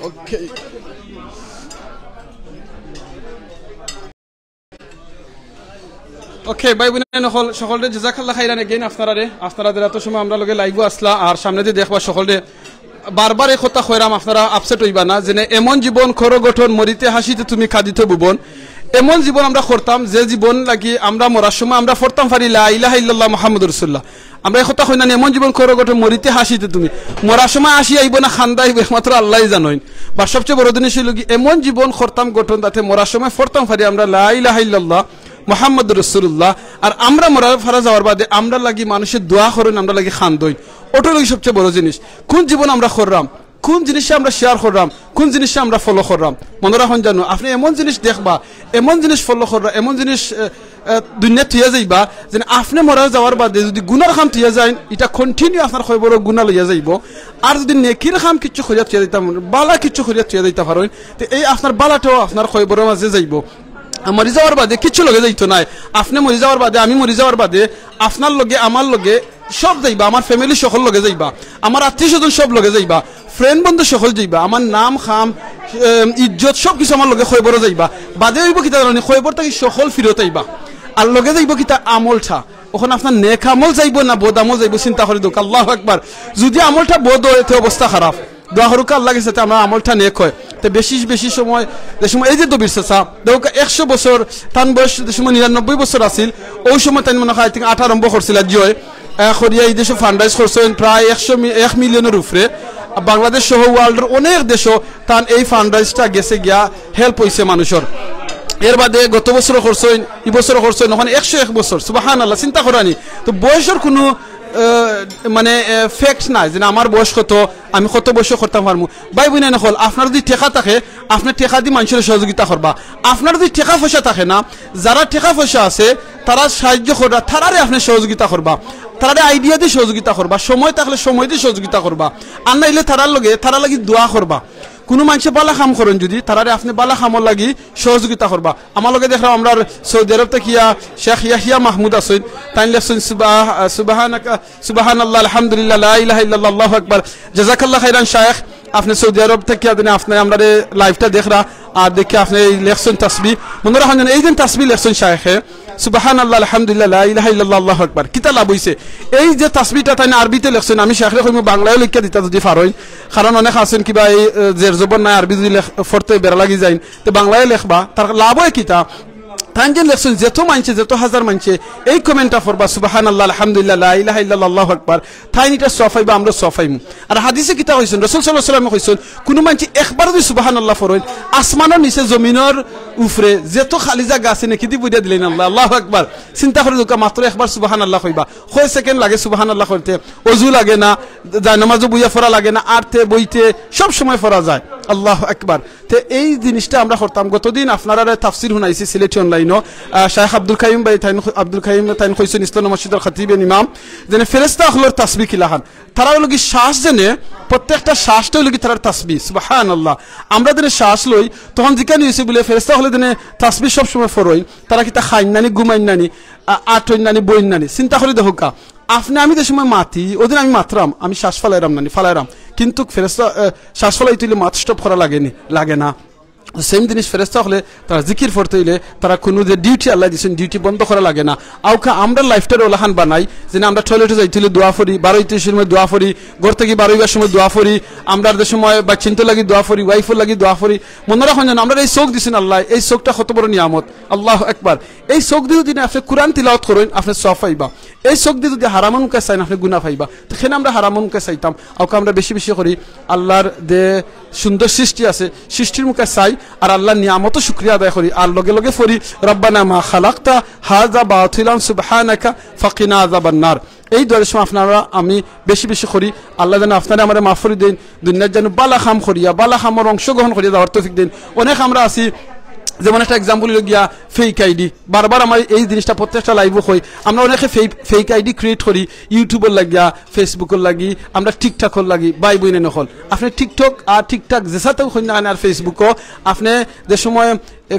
ওকে ওকে ভাই বোনেন সকলে জাযাকাল্লাহ খাইরান এগেইন আপনারা এত সময় আমরা লগে লাইভ আসলা আর সামনে দিয়ে দেখবা সকলে বারবার এই কথা কইরাম আপনারা আপসেট হইবা না যে এমন জীবন খর গঠন মরিতে হাসিতে তুমি কাঁদিতে ভুবন এমন জীবন আমরা করতাম যে জীবন লাগি আমরা মরার সময় আমরা পড়তাম পারি লা ইলাহা ইল্লাল্লাহ মুহাম্মাদুর রাসূলুল্লাহ আমরা এই কথা কই না এমন জীবন খর গঠন মরিতে হাসিতে তুমি মরার সময় আসি আইব না খান্দা আইব একমাত্র আল্লাহই জানেন বা সবচেয়ে বড় জিনিস হলো কি এমন জীবন করতাম গঠন তাতে মরার সময় পড়তাম পারি আমরা লা ইলাহা ইল্লাল্লাহ মুহাম্মাদুর রাসূলুল্লাহ আর আমরা মরার ফারা যাওয়ার বাদে আমরা লাগি মানুষের দোয়া করেন আমরা লাগি খান্দই ওটা লাগি সবচেয়ে বড় জিনিস কোন জীবন আমরা করলাম কোন জিনিসে আমরা শেয়ার করলাম কোন জিনিসে আমরা ফলো করলাম মনে রাখুন জানো আপনি এমন জিনিস দেখবা এমন জিনিস ফলো করবা এমন জিনিস দুনিয়া থিয়া যাইবা যে আপনি মরা যাওয়ার বাদে যদি গুনার খাম থিয়া যায় এটা কন্টিনিউ আপনার খবর গুণা লইয়া যাইব আর যদি নেকির খাম কিছু করিয়া থিয়া দিতাম বালা কিছু করিয়া থিয়া দিতে পারেন তো এই আপনার বালাটাও আপনার খবরের মাঝে যাইব মরি যাওয়ার বাদে কিছু লগে যাইতো নাই আপনি মরি যাওয়ার বাদে আমি মরি যাওয়ার বাদে আপনার লগে আমার লগে সব যাইবা আমার ফ্যামিলি সকল লগে যাইবা আমার আত্মীয় স্বজন সব লগে যাইবা ফ্রেন্ড বন্ধু সকল যাইবা আমার নাম খাম ইজ্জত সব কিছু আমার লগে খবর যাইবা বাদে হইব কিতা জানি খবর থেকে সকল ফিরত আইবা আর লগে যাইব কিতা আমলটা ওখানে আপনার নেক আমল যাইব না বদ আমল যাইব চিন্তা করে দুক আল্লাহু আকবার যদি আমলটা বদ হয় তো অবস্থা খারাপ দোয়া করুক আল্লাহ কাছে আমরা আমলটা নেক হয় তো বেশি সময় যে সময় এই যে দবির চাচা দেখুক 100 বছর তান বয়স যে সময় 99 বছর আছিল ওই সময় তাই মনে হয় 8 আরম্ভ করছিল জয় খরিয়া এই দেশে ফান্ডরাইজ করছেন প্রায় 1 মিলিয়নের উপরে বাংলাদেশ সহ ওয়ার্ল্ডের অনেক দেশও তান এই ফান্ডরাইজটা গেছে গিয়া হেল্প হইছে মানুষের এর বাদে গত বছর করছেন এই বছর করছেন ওখানে 101 বছর সুবহানাল্লাহ চিন্তা করানি তো বয়সের কোনো মানে ফ্যাক্ট নাই যে আমার বয়স কত আমি কত বয়স করতে পারবো ভাই বোন হল আপনার যদি টেকা থাকে আপনি টেকা দিয়ে মানুষের সহযোগিতা করবা আপনার যদি টেকা পয়সা থাকে না যারা টেকা পয়সা আছে তারা সাহায্য করবা তারারে আপনি সহযোগিতা করবা তারারে আইডিয়া দিয়ে সহযোগিতা করবা সময় থাকলে সময় দিয়ে সহযোগিতা করবা আর নাইলে তারা লাগি দোয়া করবা কোনো মানুষে বালা কাম করেন যদি তারারে আপনি বালা কামর লাগি সহযোগিতা করবা আমার লগে দেখলাম আমরা সৌদি আরব থেকে শেখ ইয়াহিয়া মাহমুদ আছেন তাই লেখছেন সুবহানাল্লাহ আলহামদুলিল্লাহ লা ইলাহা ইল্লাল্লাহ আল্লাহু আকবার জাযাকাল্লাহ খাইরান শেখ আপনি সৌদি আরব থেকে আপনি আমরা লাইভটা দেখরা আর দেখে আপনি লেখছেন তাসবিহ মনে রাখেন এই দিন তাসবিহ লেখছেন শেখে সুবহানাল্লাহ আলহামদুলিল্লাহ লা ইলাহা ইল্লাল্লাহ আল্লাহু আকবার কিতা লাভ হইছে এই যে তাসবিহটা তাই আরবিতে লেখছেন আমি শেখরে কইমু বাংলায় লিখা দিতা যদি পারোই কারণ অনেক আছেন কিবা এই জের জবর নাই আরবি যদি পড়তে বেরা লাগি যায় তো বাংলায় লেখবা তার লাভ হয় কিতা তানজেন লেখছেন যেত মানছে যেত হাজার মানছে এই কমেন্টটা পড়বা সুবহানাল্লাহ আলহামদুলিল্লাহ লা ইলাহা ইল্লাল্লাহ আল্লাহু আকবার তাইনিটা সফাইবা আমরা সফাইমু আর হাদিসে কিতা কইছেন রাসূল সাল্লাল্লাহু আলাইহি ওয়াসাল্লাম কইছেন কোন মানছে একবার যদি সুবহানাল্লাহ পড়েন আসমানের নিচে জমিনের উপরে যেত খালি জায়গা আছে নাকি দি বুঝা দিলেন আল্লাহ আল্লাহু আকবার চিন্তা করে দুকা মাত্র একবার সুবহানাল্লাহ কইবা কয় সেকেন্ড লাগে সুবহানাল্লাহ করতে ওযু লাগে না নামাজও বুইয়া পড়া লাগে না আরতে বইতে সব সময় পড়া যায় আল্লাহু আকবার তে এই জিনিসটা আমরা করতাম গতদিন আপনারা তাফসীর শুনাইছি সিলেটি অনলাইন শাইখ আব্দুল কাইয়ুম ভাই তাইন কইছেন ইসলাম মসজিদের খতিব ইমাম যেন ফেরেশতা হলোর তাসবিহ কিলাহান তারা হলো কি শ্বাস জেনে প্রত্যেকটা শ্বাসটা হলো কি তার তাসবিহ সুবহানাল্লাহ আমরা যেন শ্বাস লই তখন জিকানি হইছে বলে ফেরেশতা হলে যেন তাসবিহ সব সময় পড়ই তারা কি তা খাইন নানি ঘুমাইন নানি আটইন নানি বইন নানি চিন্তা করে দেখো কা আপনি আমি যে সময় মাতি ওদিন আমি মাত্রাম আমি শ্বাস ফালাইরাম নানি ফালাইরাম কিন্তু ফেরেশতা শ্বাস ফালাইতে হইলে মাথা স্টপ করা লাগে না সেম জিনিস ফেরেশতা হলে তারা জিকির পড়তে হইলে তারা কোনো যে ডিউটি আল্লাহ দিয়েছেন ডিউটি বন্ধ করা লাগে না আউকা আমরা লাইফটার ওলাহান বানাই যে আমরা টয়লেটে যাইতে হলে দোয়া করি 12-30 সময় দোয়া করি ঘর থেকে 12 সময় দোয়া করি আমরা যে সময় বা চিন্তা লাগি দোয়া করি ওয়াইফের লাগি দোয়া করি মনে রাখুন যেন আমরা এই চোখ দিয়েছেন আল্লাহ এই চোখটা কত বড় নিয়ামত আল্লাহু আকবার এই চোখ দিয়ে যদি আপনি কোরআন তিলাওয়াত করেন আপনি সওয়াব পাইবা এই চোখ দিয়ে যদি হারামন মুখে চাইন আপনি গুনাহ পাইবা তখন আমরা হারামন মুখে চাইতাম আউকা আমরা বেশি করি আল্লাহর যে সুন্দর সৃষ্টি আছে সৃষ্টির মুখে চাই আর আল্লাহর নিয়ামত শুকরিয়া আদায় করি আর লগে লগে পড়ি রব্বানা মা খালাকতা হাযা বাতিলান সুবহানাকা ফাকিনা আযাবান নার এই দোয়ার সময় আপনারা আমি বেশি করি আল্লাহ যেন আপনারা আমাদের মাফ করে দেন দুনিয়ার যেন বালা খাম করিয়া বালা খামর অংশগ্রহণ করিয়া দেওয়ার তৌফিক দেন অনেক আমরা আছি যেমন একটা এক্সাম্পল হলো গিয়া ফেক আইডি বারবার আমার এই জিনিসটা প্রত্যেকটা লাইভও হই আমরা অনেকে ফেক আইডি ক্রিয়েট করি ইউটিউবের লাগিয়া ফেসবুকের লাগি আমরা টিকটকের লাগি বাই বইনে নকল আপনি টিকটক আর টিকটক যেসাতেও হই না আর ফেসবুকও আপনি যে সময়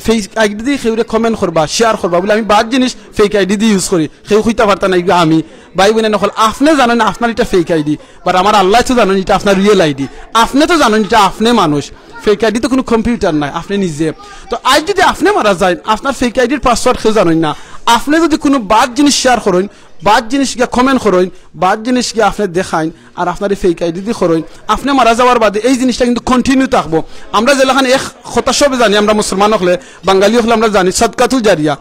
ফেক আইডি দিয়ে সেউরে কমেন্ট করবা শেয়ার করবা বলে আমি বাদ জিনিস ফেক আইডি দিয়ে ইউজ করি সেও হইতে পারতা না আমি বাই বইনে নকল আপনি জানেন না আপনার এটা ফেক আইডি বাট আমার আল্লাহ তো জানেন এটা আপনার রিয়েল আইডি আপনি তো জানেন এটা আপনি মানুষ ফেক আইডি তো কোনো কম্পিউটার নাই আপনি নিজে তো আজ যদি আপনি মারা যায় আপনার ফেক আইডির পাসওয়ার্ড কেউ জানেন না আপনি যদি কোনো বাদ জিনিস শেয়ার করেন বাদ জিনিস গিয়ে কমেন্ট করেন বাদ জিনিস গিয়ে আপনি দেখাইন আর আপনার এই ফেক আইডি দিয়ে করেন আপনি মারা যাওয়ার বাদে এই জিনিসটা কিন্তু কন্টিনিউ থাকবো আমরা যেখানে এক কথা সব জানি আমরা মুসলমান হলে বাঙালি হলে আমরা জানি সদকাতুল জারিয়া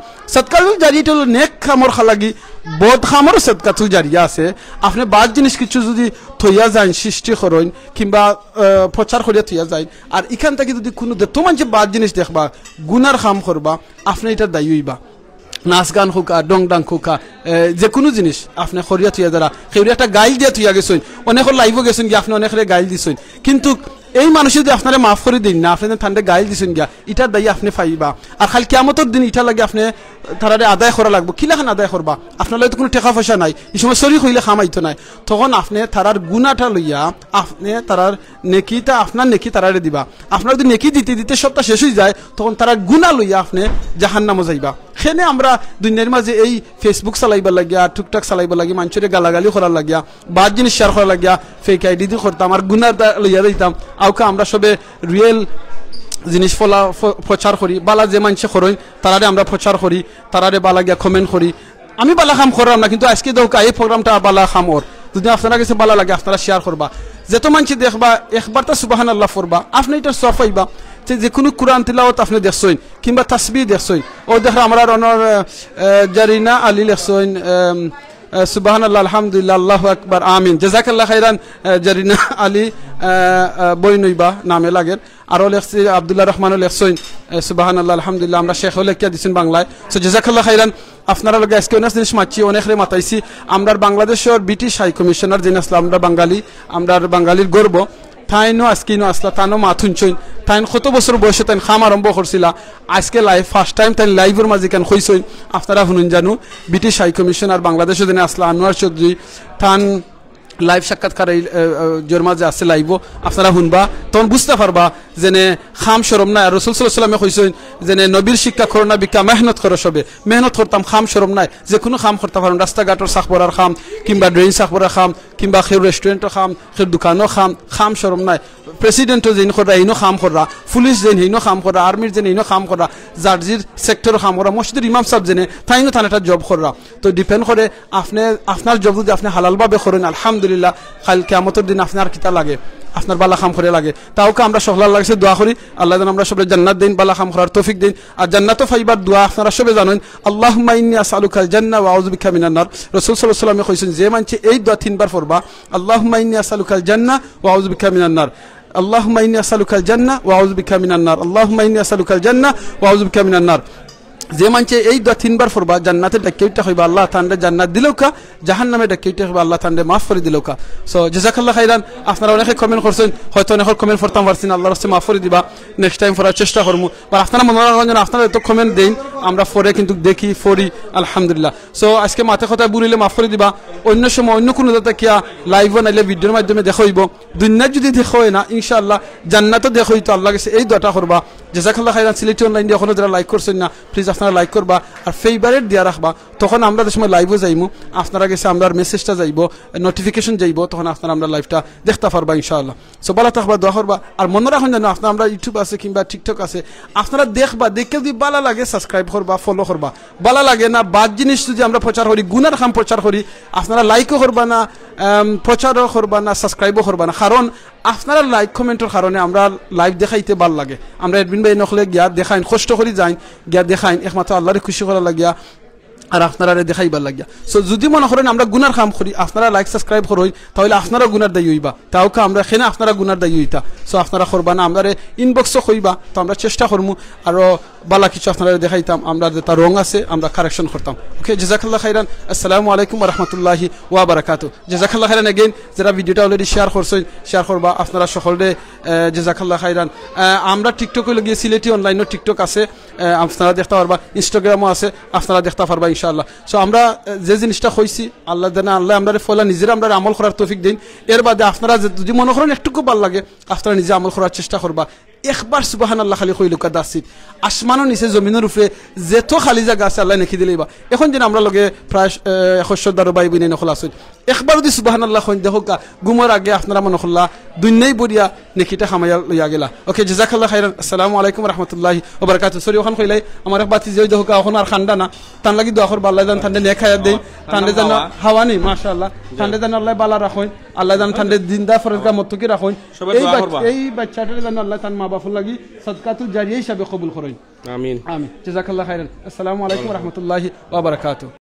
এটা হলো নেক খামর খালাগি বোধ খামরও সদকাতুল জারিয়া আছে আপনি বাদ জিনিস কিছু যদি থইয়া যায় সৃষ্টি করেন কিংবা প্রচার করিয়া থইয়া যায় আর এখান থেকে যদি কোনো তোমার যে বাদ জিনিস দেখবা গুনার খাম করবা আপনি এটা দায়ী হইবা নাচ গান হোকা ডং ডাং হোকা যে কোনো জিনিস আপনি খরিয়া থইয়া যারা সেউরি একটা গাইল দিয়া থইয়া গেছেন অনেকের লাইভও গেছেন গিয়া আপনি অনেকের গাইল দিছেন কিন্তু এই মানুষ যদি আপনারা মাফ করে দিন না আপনি ঠান্ডা গাইল দিছেন গিয়া এটার দায়ী আপনি পাইবা আর খালি কিয়ামতের দিন এটা লাগে আপনি তারারে আদায় করা লাগবো কিলাখান আদায় করবা আপনার তো কোনো টাকা পয়সা নাই এই সময় শরীর হইলে খামাইতো নাই তখন আপনি তারার গুণাটা লইয়া আপনি তারার নেকিটা আপনার নেকি তারারে দিবা আপনার যদি নেকি দিতে দিতে সবটা শেষ হয়ে যায় তখন তারার গুণা লইয়া আপনি জাহান্নামে যাইবা সেনে আমরা দুনিয়ার মাঝে এই ফেসবুক চালাইবার লাগিয়া টুকটাক চালাইবার লাগি মানুষের গালাগালি করার লাগিয়া বাদ জিনিস শেয়ার করার লাগিয়া ফেক আইডি দিয়ে করতাম আর গুণাটা লইয়া দিতাম আউকা আমরা সবে রিয়েল জিনিস প্রচার করি বালা যে মানুষে করই তারারে আমরা প্রচার করি তারারে বালা গিয়া কমেন্ট করি আমি বালা খাম করলাম না কিন্তু আজকে দেখো এই প্রোগ্রামটা বালা খাম ওর যদি আপনারা কাছে বালা লাগে আপনারা শেয়ার করবা যত মানুষ দেখবা একবার তো সুবহানাল্লাহ করবা আপনি এটা সওয়াব পাইবা যে কোনো কোরআন তিলাওয়াত আপনি দেখছেন কিংবা তাসবিহ দেখছেন ও দেখো আমরা অনর জারিনা আলী লেখছেন সুবহানাল্লাহ আলহামদুলিল্লাহ আল্লাহু আকবার আমিন জাযাকাল্লাহ খাইরান জারিনা আলী বইনইবা নামে লাগে আর লেখছি আব্দুল্লাহ রহমান লেখছেন সুবহানাল্লাহ আলহামদুলিল্লাহ আমরা শেখ লেখিয়া দিছেন বাংলায় সো জাযাকাল্লাহ খাইরান আপনারা লগে আজকে অনেক জিনিস মাছি অনেকরে মাতাইছি আমরা বাংলাদেশের ব্রিটিশ হাই কমিশনার যিনি আসলে আমরা বাঙালি আমরা বাঙালির গর্ব তাইনো আজকিনো আসলা তানো মাথুনছইন তাইন কত বছর বয়সে তাইন খাম আরম্ভ করছিলা আজকে লাইভ ফার্স্ট টাইম তাইন লাইভের মাঝে কেন কইছইন আপনারা শুনুন জানো ব্রিটিশ হাই কমিশনার বাংলাদেশে যিনি আসলা আনোয়ার চৌধুরী তান লাইভ সাক্ষাৎকার জোর মাঝে আছে লাইভ আপনারা শুনবা তখন বুঝতে পারবা যেনে খাম শরম নাই রাসূল সাল্লাল্লাহু আলাইহি ওয়াসাল্লামে কইছেন যেনে নবীর শিক্ষা করো না বিকা মেহনত করো সবে মেহনত করতাম খাম শরম নাই যে কোনো খাম করতে পারেন রাস্তাঘাটের সাখবরার খাম কিংবা ড্রেন সাখবরার খাম কিংবা খের রেস্টুরেন্টের খাম খের দোকানও খাম শরম নাই প্রেসিডেন্টও যেন করা এইনো খাম করা পুলিশ যেন এইনো খাম করা আর্মির যেন এইনো খাম করা জার্জির সেক্টর খাম করা মসজিদের ইমাম সাহেব যেনে তাইনো থান একটা জব করা তো ডিপেন্ড করে আপনি আপনার জব যদি আপনি হালালভাবে করেন আলহামদুলিল্লাহ কাল কিয়ামতের দিন আপনার কিতা লাগে আপনার বালা খাম করে লাগে তাওকে আমরা সকলার লাগছে দোয়া করি আল্লাহ যেন আমরা সবাই জান্নাত দিন বালা খাম করার তৌফিক দিন আর জান্নাতও পাইবার দোয়া আপনারা সবাই জানেন আল্লাহুম্মা ইন্নী আসআলুকাল জান্নাহ ওয়া আউযু বিকা মিনান নার রাসূল সাল্লাল্লাহু আলাইহি ওয়াসাল্লাম কইছেন যে মানছে এই দোয়া তিনবার পড়বা আল্লাহুম্মা ইন্নী আসআলুকাল জান্নাহ ওয়া আউযু বিকা মিনান নার আল্লাহুম্মা ইন্নী আসআলুকাল জান্নাহ ওয়া আউযু বিকা মিনান নার আল্লাহুম্মা ইন্নী আসআলুকাল জান্নাহ ওয়া আউযু বিকা মিনান নার যে মানছে এই দোয়া তিনবার পড়বা জান্নাতে ডাকেইটা হইবা আল্লাহ তাআলা জান্নাত দিলেও কা জাহান্নামে ডাকেইটা হইবা আল্লাহ তাআলা maaf করে দিলেও কা সো জাযাকাল্লাহ খাইরান আপনারা অনেকে কমেন্ট করছেন হয়তো অনেকে কমেন্ট করতাম পারছেন আল্লাহর রাস্তায় maaf করে দিবা নেক্সট টাইম করার চেষ্টা করব আর আপনারা মনে রাখবেন আপনারা এত কমেন্ট দেন আমরা পরে কিন্তু দেখি ফরি আলহামদুলিল্লাহ সো আজকে মাথা কথা বুলিলে maaf করে দিবা অন্য সময় অন্য কোনো দাতা কিয়া লাইভ নাইলে ভিডিওর মাধ্যমে দেখাইব দুনিয়া যদি দেখায় না ইনশাআল্লাহ জান্নাতও দেখাই তো আল্লাহ কাছে এই দোয়াটা করবা জাযাকাল্লাহ খাইরান সিলেটি অনলাইন দিয়ে এখনো যারা লাইক করছেন না প্লিজ আপনারা লাইক করবা আর ফেভারিট দিয়া রাখবা তখন আমরা যে সময় লাইভও যাইমু আপনারা কাছে আমরা মেসেজটা যাইব নোটিফিকেশন যাইব তখন আপনারা আমরা লাইভটা দেখতে পারবা ইনশাআল্লাহ সো ভালো থাকবা দোয়া করবা আর মনে রাখুন জানো আপনারা আমরা ইউটিউব আছে কিংবা টিকটক আছে আপনারা দেখবা দেখে যদি ভালো লাগে সাবস্ক্রাইব করবা ফলো করবা ভালো লাগে না বাদ জিনিস যদি আমরা প্রচার করি গুনার খাম প্রচার করি আপনারা লাইকও করবা না প্রচারও করবা না সাবস্ক্রাইবও করবা না কারণ আপনারা লাইক কমেন্টের কারণে আমরা লাইভ দেখাইতে ভাল লাগে আমরা এডমিন ভাই নখলে গিয়া দেখাইন কষ্ট করি যাই গিয়া দেখাইন একমাত্র আল্লাহরে খুশি করা লাগিয়া আর আপনারা দেখাইবার লাগিয়া সো যদি মনে করেন আমরা গুনার কাম করি আপনারা লাইক সাবস্ক্রাইব করই তাহলে আপনারা গুনার দায়ী হইবা তাও কা আমরা এখানে আপনারা গুনার দায়ী হইতা সো আপনারা করবা না আমরা ইনবক্সও কইবা তো আমরা চেষ্টা করমু আর বালা কিছু আপনারা দেখাইতাম আমরা যেটা রং আছে আমরা কারেকশন করতাম ওকে জাযাকাল্লাহ খাইরান আসসালামু আলাইকুম ওয়া রাহমাতুল্লাহি ওয়া বারাকাতুহু জাযাকাল্লাহ খাইরান अगेन যারা ভিডিওটা অলরেডি শেয়ার করছেন শেয়ার করবা আপনারা সকলে জাযাকাল্লাহ খাইরান আমরা টিকটকে লাগিয়ে সিলেটি অনলাইনও টিকটক আছে আপনারা দেখতে পারবা ইনস্টাগ্রামও আছে আপনারা দেখতে পারবা ইনশাআল্লাহ সো আমরা যে জিনিসটা কইছি আল্লাহ জানা আল্লাহ আমরারে ফলা নিজেরা আমরা আমল করার তৌফিক দিন এর বাদে আপনারা যদি মনে করেন একটুকু ভালো লাগে আপনারা নিজে আমল করার চেষ্টা করবা একবার সুবহানাল্লাহ খালি কইলুকা দাসিত আসমানের নিচে জমিনের উপরে যেত খালি জায়গা আছে আল্লাহ নেকি দিলেইবা এখন যেন আমরা লগে প্রায় 112 ভাই বোন নখলা আছে একবার যদি সুবহানাল্লাহ কইন দেখোকা গুমর আগে আপনারা মনে করলা দুনিয়াই বড়িয়া নেকিটা খামায়া লইয়া গেলা ওকে জাযাকাল্লাহ খাইরান আসসালামু আলাইকুম ওয়া রাহমাতুল্লাহি ওয়া বারাকাতুহু সরি ওখান কইলাই আমার এক বাতি যেই দেখোকা এখন আর খান্ডা না তান লাগি দোয়া করবা আল্লাহ জান ঠান্ডা নে খায়া দেই ঠান্ডা জান হাওয়ানি মাশাআল্লাহ ঠান্ডা জান আল্লাহ বালা রাখুন আল্লাহ জান ঠান্ডা জিন্দা ফরজগা মতকি রাখুন এই বাচ্চাটার জান আল্লাহ তান মা বাফুল লাগি সাদকাতুল জারিয়া হিসাবে কবুল করেন আমিন আমিন জাযাকাল্লাহ খাইরান আসসালামু আলাইকুম ওয়া রাহমাতুল্লাহি ওয়া বারাকাতুহু